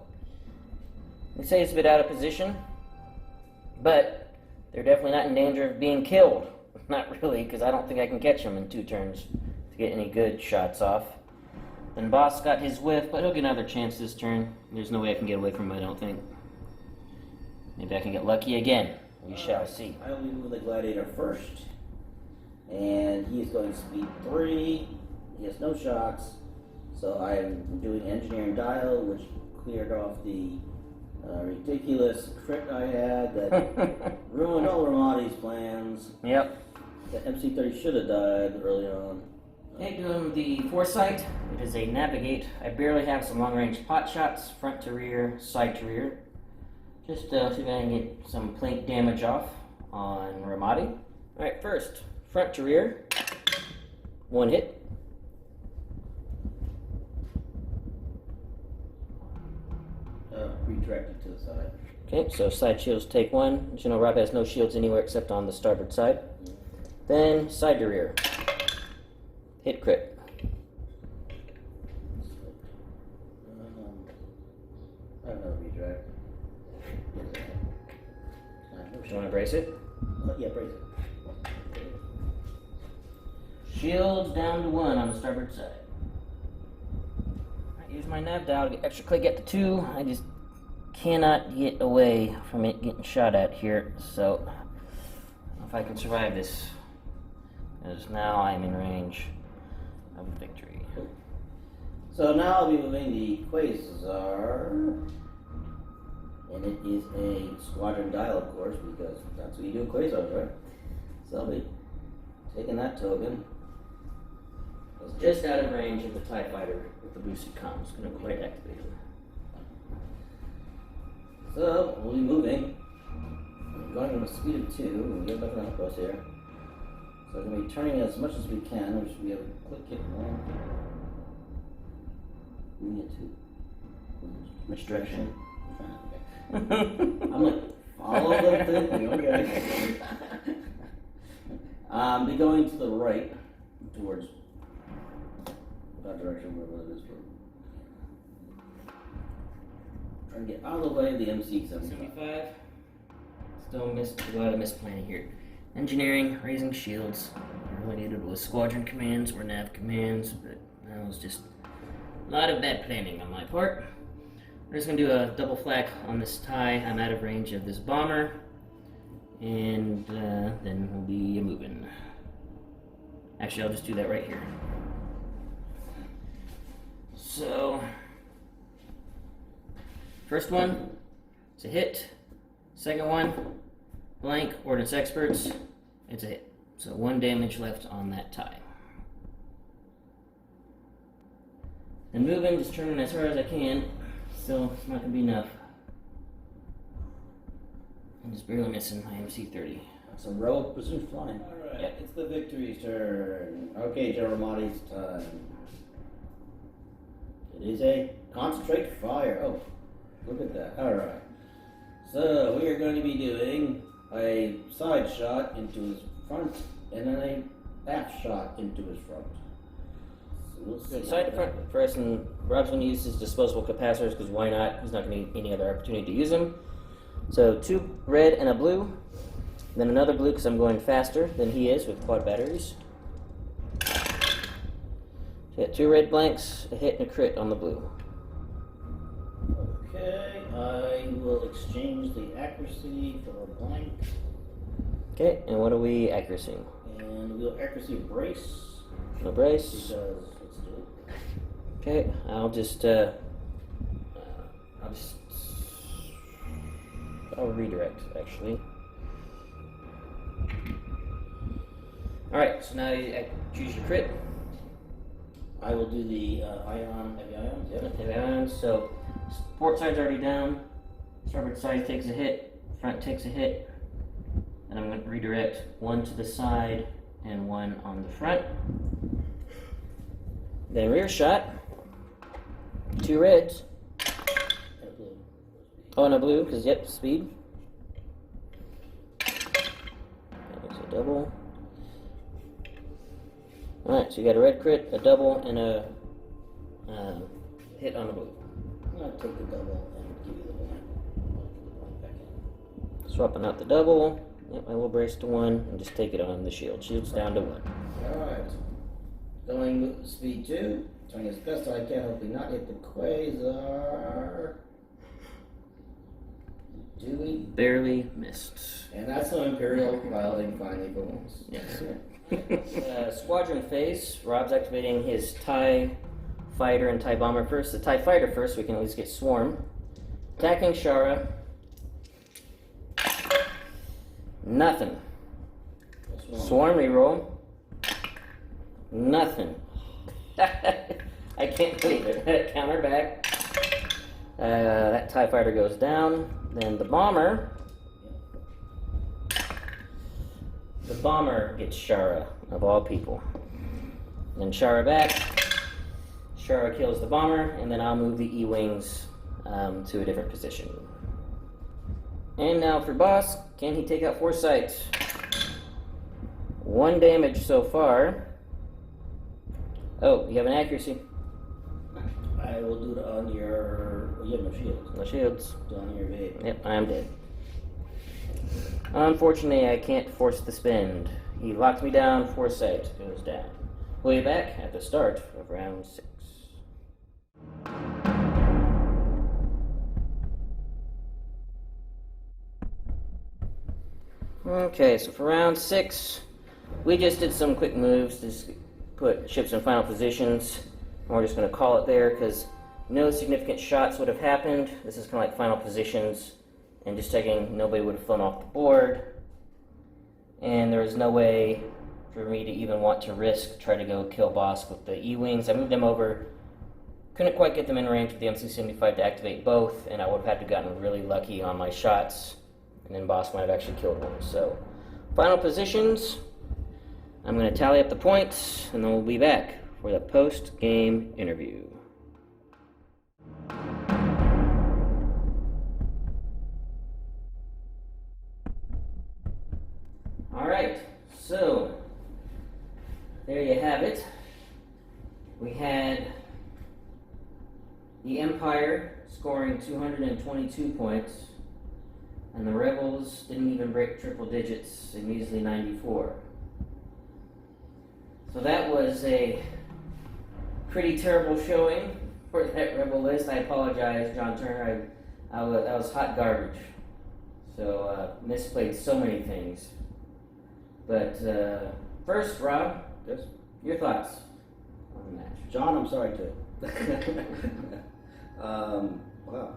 they say it's a bit out of position, but they're definitely not in danger of being killed. Not really, because I don't think I can catch them in 2 turns to get any good shots off. Then Boss got his whiff, but he'll get another chance this turn. There's no way I can get away from him, I don't think. Maybe I can get lucky again. We shall see. I will move the Gladiator first. And he is going speed 3. He has no shots. So I am doing Engineering Dial, which cleared off the ridiculous crit I had that ruined all Romodi's plans. Yep. The MC30 should have died early on. Okay, doing the Foresight. It is a Navigate. I barely have some long-range pot shots, front to rear, side to rear. Just see if I can get some plank damage off on Romodi. Alright, first, front to rear. 1 hit. Redirected to the side. Okay, so side shields take 1. As you know, Rob has no shields anywhere except on the starboard side. Then side to rear. Hit crit. I have another redirect. Do you want to brace it? Yeah, brace it. Shields down to 1 on the starboard side. I use my nav dial to get extra click at the 2. I just cannot get away from it getting shot at here, so I don't know if I can survive this, because now I'm in range of victory. So now I'll be moving the Quasar, and it is a squadron dial, of course, because that's what you do with Quasars, right? So I'll be taking that token. It's just out of range of the TIE Fighter with the boosted comms. Couldn't quite activate it. So we'll be moving. I'm going at a speed of 2. We'll get back on the cross here. So we're going to be turning as much as we can. We should be able to click it 1. We get 2. Which direction? I'm like, follow the thing. Okay. Be going to the right towards that direction, wherever it is. Trying to get out of the way of the MC75. 75. Still missed a lot of misplanning here. Engineering, raising shields. I really needed was squadron commands or nav commands, but that was just a lot of bad planning on my part. We're just going to do a double flak on this TIE. I'm out of range of this bomber, and then we'll be moving. Actually, I'll just do that right here. So, first one, it's a hit. Second one, blank, Ordnance Experts, it's a hit. So 1 damage left on that TIE. And moving, just turning as hard as I can. Still, it's not going to be enough. I'm just barely missing my MC30. Some rogue precision flying. Alright, Yep. It's the victory's turn. Okay, General Romodi's time. It is a concentrate fire. Oh, look at that. Alright. So, we are going to be doing a side shot into his front and then a aft shot into his front. So we'll see. Side to front first, and Rob's going to use his disposable capacitors because why not? He's not going to need any other opportunity to use them. So 2 red and a blue, then another blue because I'm going faster than he is with quad batteries. Hit 2 red blanks, a hit and a crit on the blue. Okay, I will exchange the accuracy for a blank. Okay, and what are we accuracy? And we'll accuracy brace. No brace. Because let's do it. Okay, I'll redirect actually. Alright, so now you choose your crit. I will do the ion, heavy ions. Yep. Heavy ions, so port side's already down, starboard side takes a hit, front takes a hit, and I'm going to redirect 1 to the side and 1 on the front. Then rear shot, 2 reds. And a blue. Oh, and a blue, because yep, speed. That was a double. Alright, so you got a red crit, a double, and a hit on the blue. I'm going to take the double and give you the one. I'll give the one back in. Swapping out the double. Yep, I will brace to 1 and just take it on the shield. Shield's down to 1. Alright. Going speed 2. Trying as best I can, hopefully not hit the quasar. Dewey. Barely missed. And that's how Imperial piloting finally belongs. Yes. Squadron phase. Rob's activating his TIE fighter and TIE bomber first. The TIE fighter first, so we can at least get swarm. Attacking Shara. Nothing. Swarm reroll. Nothing. I can't believe it. Counter back. That TIE fighter goes down. Then the bomber. The bomber gets Shara, of all people. Then Shara back. Shara kills the bomber, and then I'll move the E-Wings to a different position. And now for boss, can he take out Foresight? 1 damage so far. Oh, you have an accuracy. I will do it on your. Well, you have no shields. No shields. Do it on your vape. Yep, I am dead. Unfortunately, I can't force the spend. He locks me down, Foresight goes down. We'll be back at the start of round 6. Okay, so for round 6, we just did some quick moves to just put ships in final positions. We're just going to call it there because no significant shots would have happened. This is kind of like final positions, and just checking nobody would have flown off the board. And there was no way for me to even want to risk trying to go kill boss with the E-Wings. I moved them over, couldn't quite get them in range with the MC-75 to activate both, and I would have had to gotten really lucky on my shots, and then boss might have actually killed one. So, final positions. I'm going to tally up the points, and then we'll be back for the post-game interview. Alright, so there you have it. We had the Empire scoring 222 points, and the Rebels didn't even break triple digits, a measly 94. So that was a pretty terrible showing for that Rebel list. I apologize, John Turner. That was hot garbage. So misplayed so many things. But first, Rob, Yes. your thoughts on the match? John, I'm sorry too. Wow.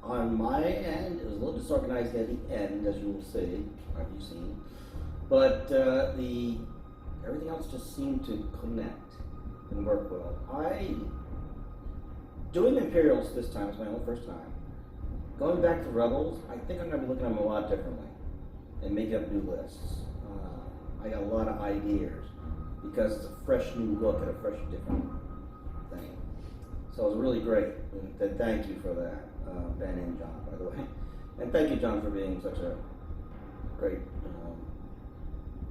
On my end, it was a little disorganized at the end, as you will see, have you seen? But everything else just seemed to connect and work well. Doing Imperials this time was my own first time. Going back to Rebels, I think I'm going to be looking at them a lot differently and making up new lists. I got a lot of ideas because it's a fresh new look at a fresh different thing. So it was really great. And thank you for that, Ben and John, by the way. And thank you, John, for being such a great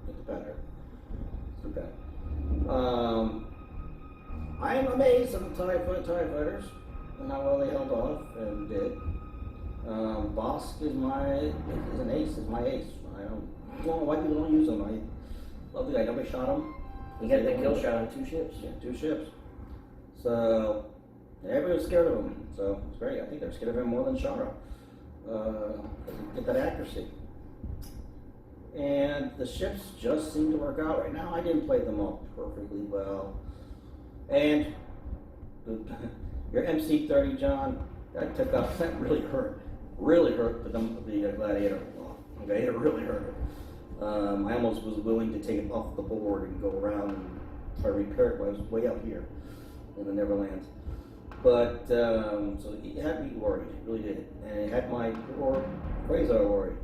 defender. Okay. I am amazed at the TIE fighters and how well they held off and did. Bosk is an ace. Is my ace. I don't know why people don't use him. I love the guy. Nobody shot him. He got the kill shot on 2 ships. Yeah, 2 ships. So everybody was scared of him. So it's great. I think they're scared of him more than Shara. Get that accuracy. And the ships just seem to work out right now. I didn't play them all perfectly well. And your MC-30, John, that took up. That really hurt. Really hurt the Gladiator. Okay, it really hurt it. I almost was willing to take it off the board and go around and try to repair it when I was way up here in the Neverlands. But, so it had me worried, it really did. And it had my poor Quasar worried.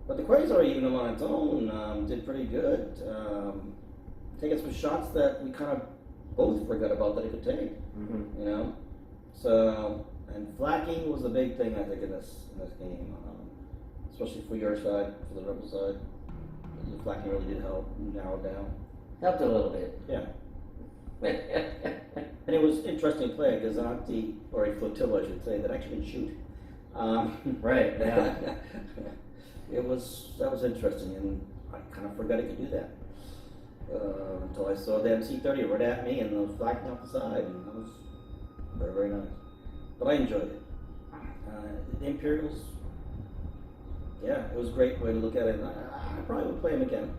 But the Quasar, even on its own, did pretty good. Taking some shots that we kind of both forgot about that it could take, you know? So, and flacking was the big thing, I think, in this game. Especially for your side, for the Rebel side. The flacking really did help narrow it down. Helped a little bit. Yeah. And it was interesting to play a Gazanti, or a flotilla, I should say, that actually can shoot. Right, yeah. That was interesting, and I kind of forgot I could do that. Until I saw the MC-30 right at me and the flag off the side, and that was very, very nice. But I enjoyed it. The Imperials, yeah, it was a great way to look at it. I probably would play them again.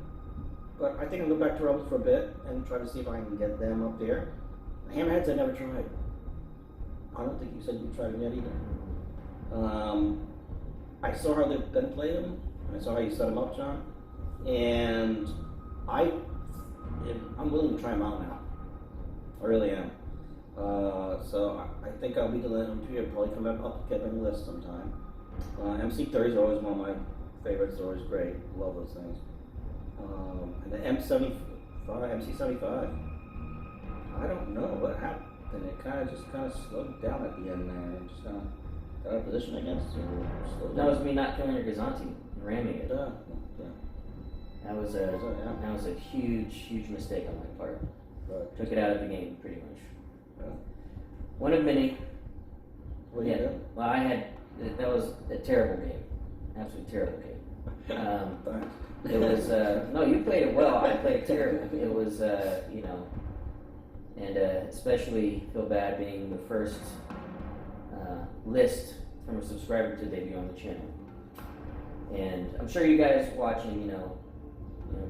But I think I'll go back to Rebels for a bit and try to see if I can get them up there. Hammerheads I never tried. I don't think you said you tried them yet either. I saw how they're going to play them. I saw how you set them up, John. And I'm willing to try them out now. I really am. So I think I'll be delaying them too. I'll probably come up get on the list sometime. MC-30s are always one of my favorites. They're always great. Love those things. And the MC-75. I don't know what happened. It kind of slowed down at the end there. It just kind of got out of position, I guess. That was me not killing your Gazanti, ramming it. Yeah. That was a huge mistake on my part. Right. Took it out of the game, pretty much. Yeah. One of many. What do you do? Well, that was a terrible game. Absolutely terrible game. Thanks. It was, no, you played it well. I played it terrible. It was, and especially feel bad being the first list from a subscriber to debut on the channel. And I'm sure you guys watching,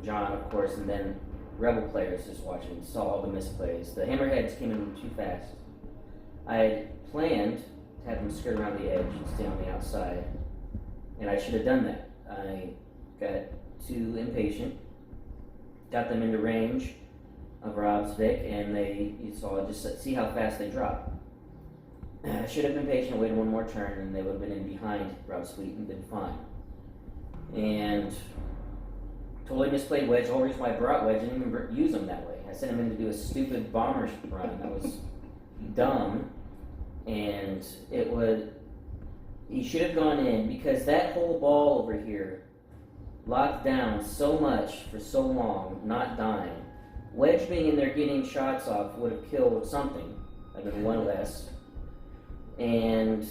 John, of course, and then Rebel players just watching saw all the misplays. The Hammerheads came in too fast. I had planned to have them skirt around the edge and stay on the outside, and I should have done that. I got too impatient, got them into range of Rob's Vic, and you saw just see how fast they drop. I should have been patient, waited one more turn, and they would have been in behind Rob's fleet and been fine. And totally misplayed Wedge. The whole reason why I brought Wedge, I didn't even use him that way. I sent him in to do a stupid bomber run that was dumb, and he should have gone in because that whole ball over here locked down so much for so long, not dying. Wedge being in there getting shots off would have killed something, I've been one less, and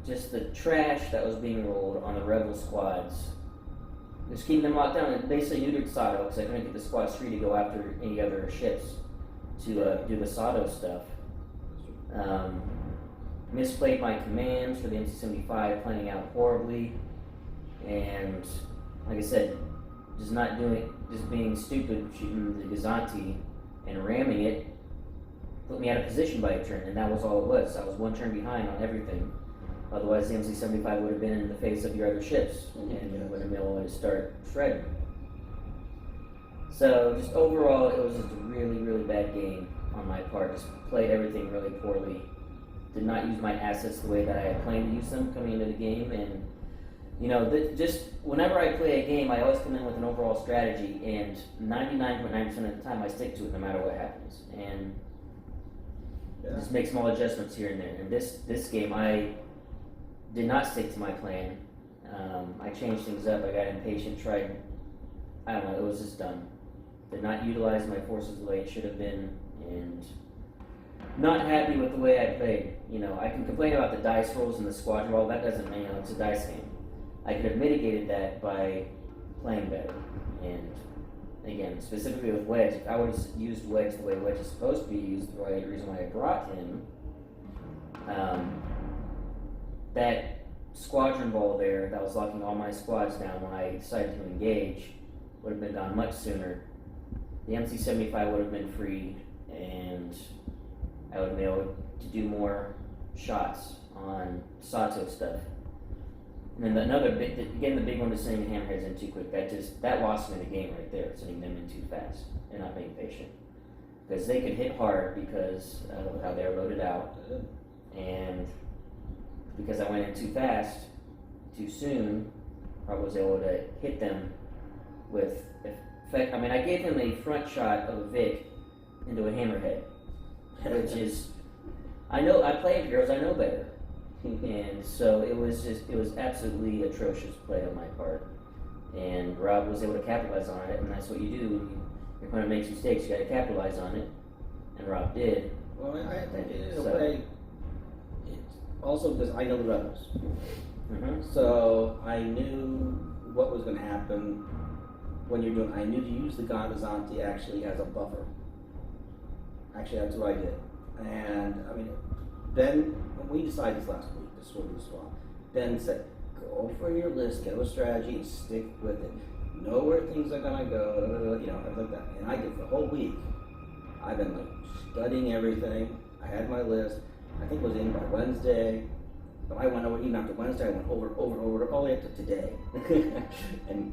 just the trash that was being rolled on the Rebel squads. Just keeping them locked down. It basically neutered Sato because I couldn't get the squad 3 to go after any other ships to do the Sato stuff. Misplayed my commands for the MC-75, planning out horribly, and like I said, just being stupid, shooting the Gazanti and ramming it, put me out of position by a turn, and that was all it was. I was one turn behind on everything. Otherwise, the MC-75 would have been in the face of your other ships, and would have been able to start shredding. So, just overall, it was just a really, really bad game on my part. Just played everything really poorly. Did not use my assets the way that I had planned to use them coming into the game, and just whenever I play a game, I always come in with an overall strategy, and 99.9% of the time I stick to it no matter what happens, and just make small adjustments here and there. And this game, I did not stick to my plan. I changed things up. I got impatient, tried, I don't know, it was just dumb. Did not utilize my forces the way it should have been, and not happy with the way I played. I can complain about the dice rolls and the squad roll. That doesn't mean it's a dice game. I could have mitigated that by playing better. And again, specifically with Wedge, if I would have used Wedge the way Wedge is supposed to be used, the right reason why I brought him, that squadron ball there that was locking all my squads down when I decided to engage would have been done much sooner. The MC-75 would have been freed, and I would have been able to do more shots on Sato stuff. And then the big one was sending the Hammerheads in too quick. That lost me the game right there, sending them in too fast and not being patient. Because they could hit hard because of how they were loaded out, and because I went in too fast, too soon, I was able to hit them with effect. I mean, I gave him a front shot of a Vic into a Hammerhead, which is, I play Imperials, I know better. And so it was absolutely atrocious play on my part. And Rob was able to capitalize on it, and that's what you do when your opponent makes mistakes. You got to capitalize on it. and Rob did. Well, I think in a So- way, it's also because I know the Rebels. Mm-hmm. So I knew what was going to happen when you're doing. I knew to use the Gandazanti actually as a buffer. Actually, that's what I did. And I mean, Ben, when we decided this last week, this will be swap. Ben said, "Go for your list, get a strategy, and stick with it. Know where things are going to go, you know, everything like that." And I did for the whole week. I've been like studying everything. I had my list. I think it was in by Wednesday. But I went over, even after Wednesday, I went over, all the way up to today. And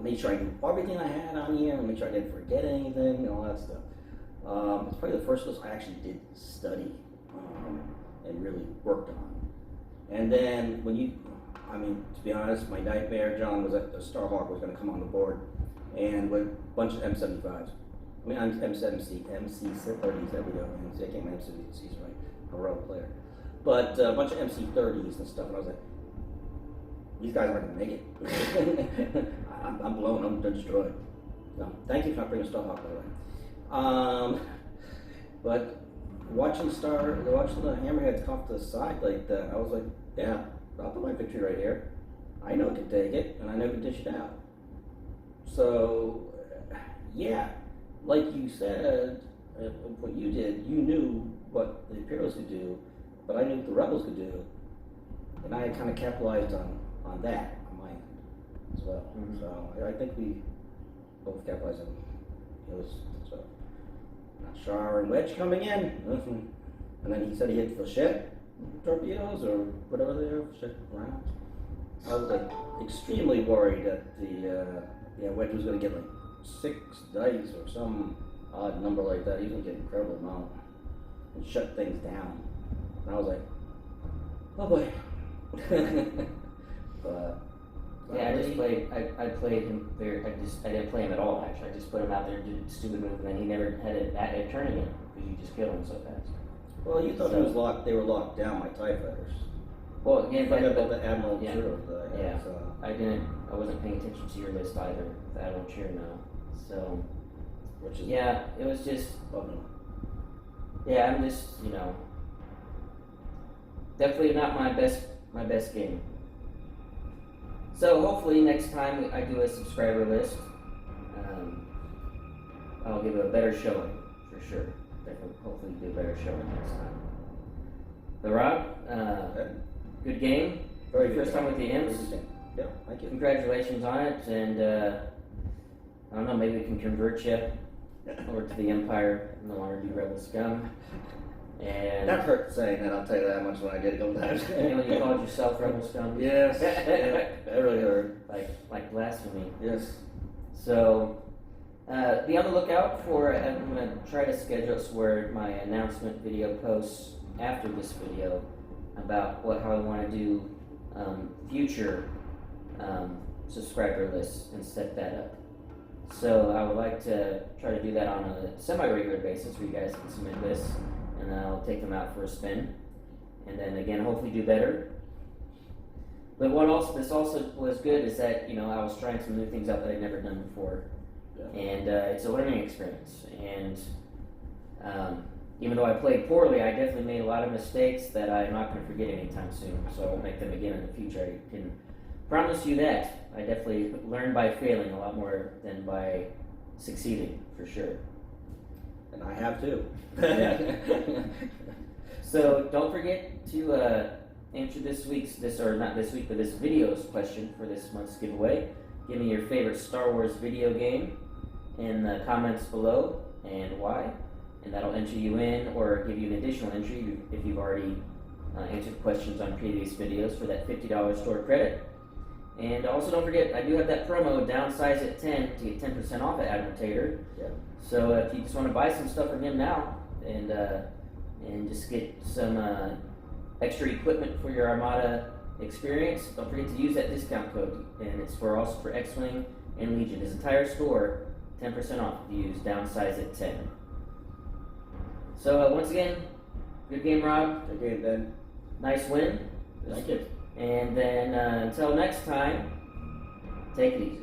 made sure I knew everything I had on here, and make sure I didn't forget anything, and all that stuff. It's probably the first list I actually did study and really worked on. And then when you, I mean, to be honest, my nightmare, John, was that the Starhawk was going to come on the board, and with a bunch of M75s. I mean, I'm MC30s, there we go. I can't remember MC6s right, a rogue player. But a bunch of MC30s and stuff, and I was like, these guys aren't going to make it. I'm blown, I'm destroyed. No, thank you for not bringing stuff up, by the way. But watching the Hammerheads come off to the side like that, I was like, yeah, I'll put my victory right here. I know it can take it, and I know it can dish it out. So, yeah, like you said, what you did, you knew what the Imperials could do, but I knew what the Rebels could do, and I kind of capitalized on that on my end as well. Mm-hmm. So I think we both capitalized on it. So Shar and Wedge coming in, and then he said he hit Flechette torpedoes or whatever they are, Flechette rounds. I was like extremely worried that the Wedge was going to get like 6 dice or some odd number like that. He was going to get an incredible amount and shut things down. And I was like, oh boy. But Yeah, I played him there. I didn't play him at all, actually. I just put him out there and did a stupid move, and then he never had a tournament because you just killed him so fast. well, you thought he was locked. They were locked down by TIE fighters. Well, again, Forget about the Admiral yeah. Cheer that I had. Yeah. So. I wasn't paying attention to your list either. The Admiral Cheer now. So, Which is yeah, it was just, I'm just, definitely not my best game. So hopefully next time I do a subscriber list, I'll give it a better showing for sure. Definitely, hopefully do a better showing next time. But Rob, good game. Very good First time with the Imps. Interesting. Yeah, thank you. Congratulations on it, and I don't know, maybe we can convert you over to the Empire, no longer be Rebel Scum. And That hurt saying that, I'll tell you that much when I get it go down. when you called yourself Rebel Scum, Yes, yeah, that really hurt. like blasphemy. Yes. So be on the lookout for. I'm going to try to schedule where my announcement video posts after this video about how I want to do future subscriber lists and set that up. So I would like to try to do that on a semi-regular basis where you guys can submit lists, and then I'll take them out for a spin, and then again hopefully do better. But this also was good is that I was trying some new things out that I'd never done before, and it's a learning experience. And even though I played poorly, I definitely made a lot of mistakes that I'm not going to forget anytime soon. So I won't make them again in the future. I can promise you that. I definitely learned by failing a lot more than by succeeding, for sure. And I have too. Yeah. So don't forget to answer this video's question for this month's giveaway. Give me your favorite Star Wars video game in the comments below and why, and that'll enter you in or give you an additional entry if you've already answered questions on previous videos for that $50 store credit. And also don't forget, I do have that promo, downsize at 10 to get 10% off at Admirtator. Yeah. So if you just want to buy some stuff from him now and just get some extra equipment for your Armada experience, don't forget to use that discount code. And it's also for X-Wing and Legion. His entire store, 10% off if you use downsize at 10. So once again, good game, Rob. Good game, Ben. Nice win. Thank you. And then until next time, take it easy.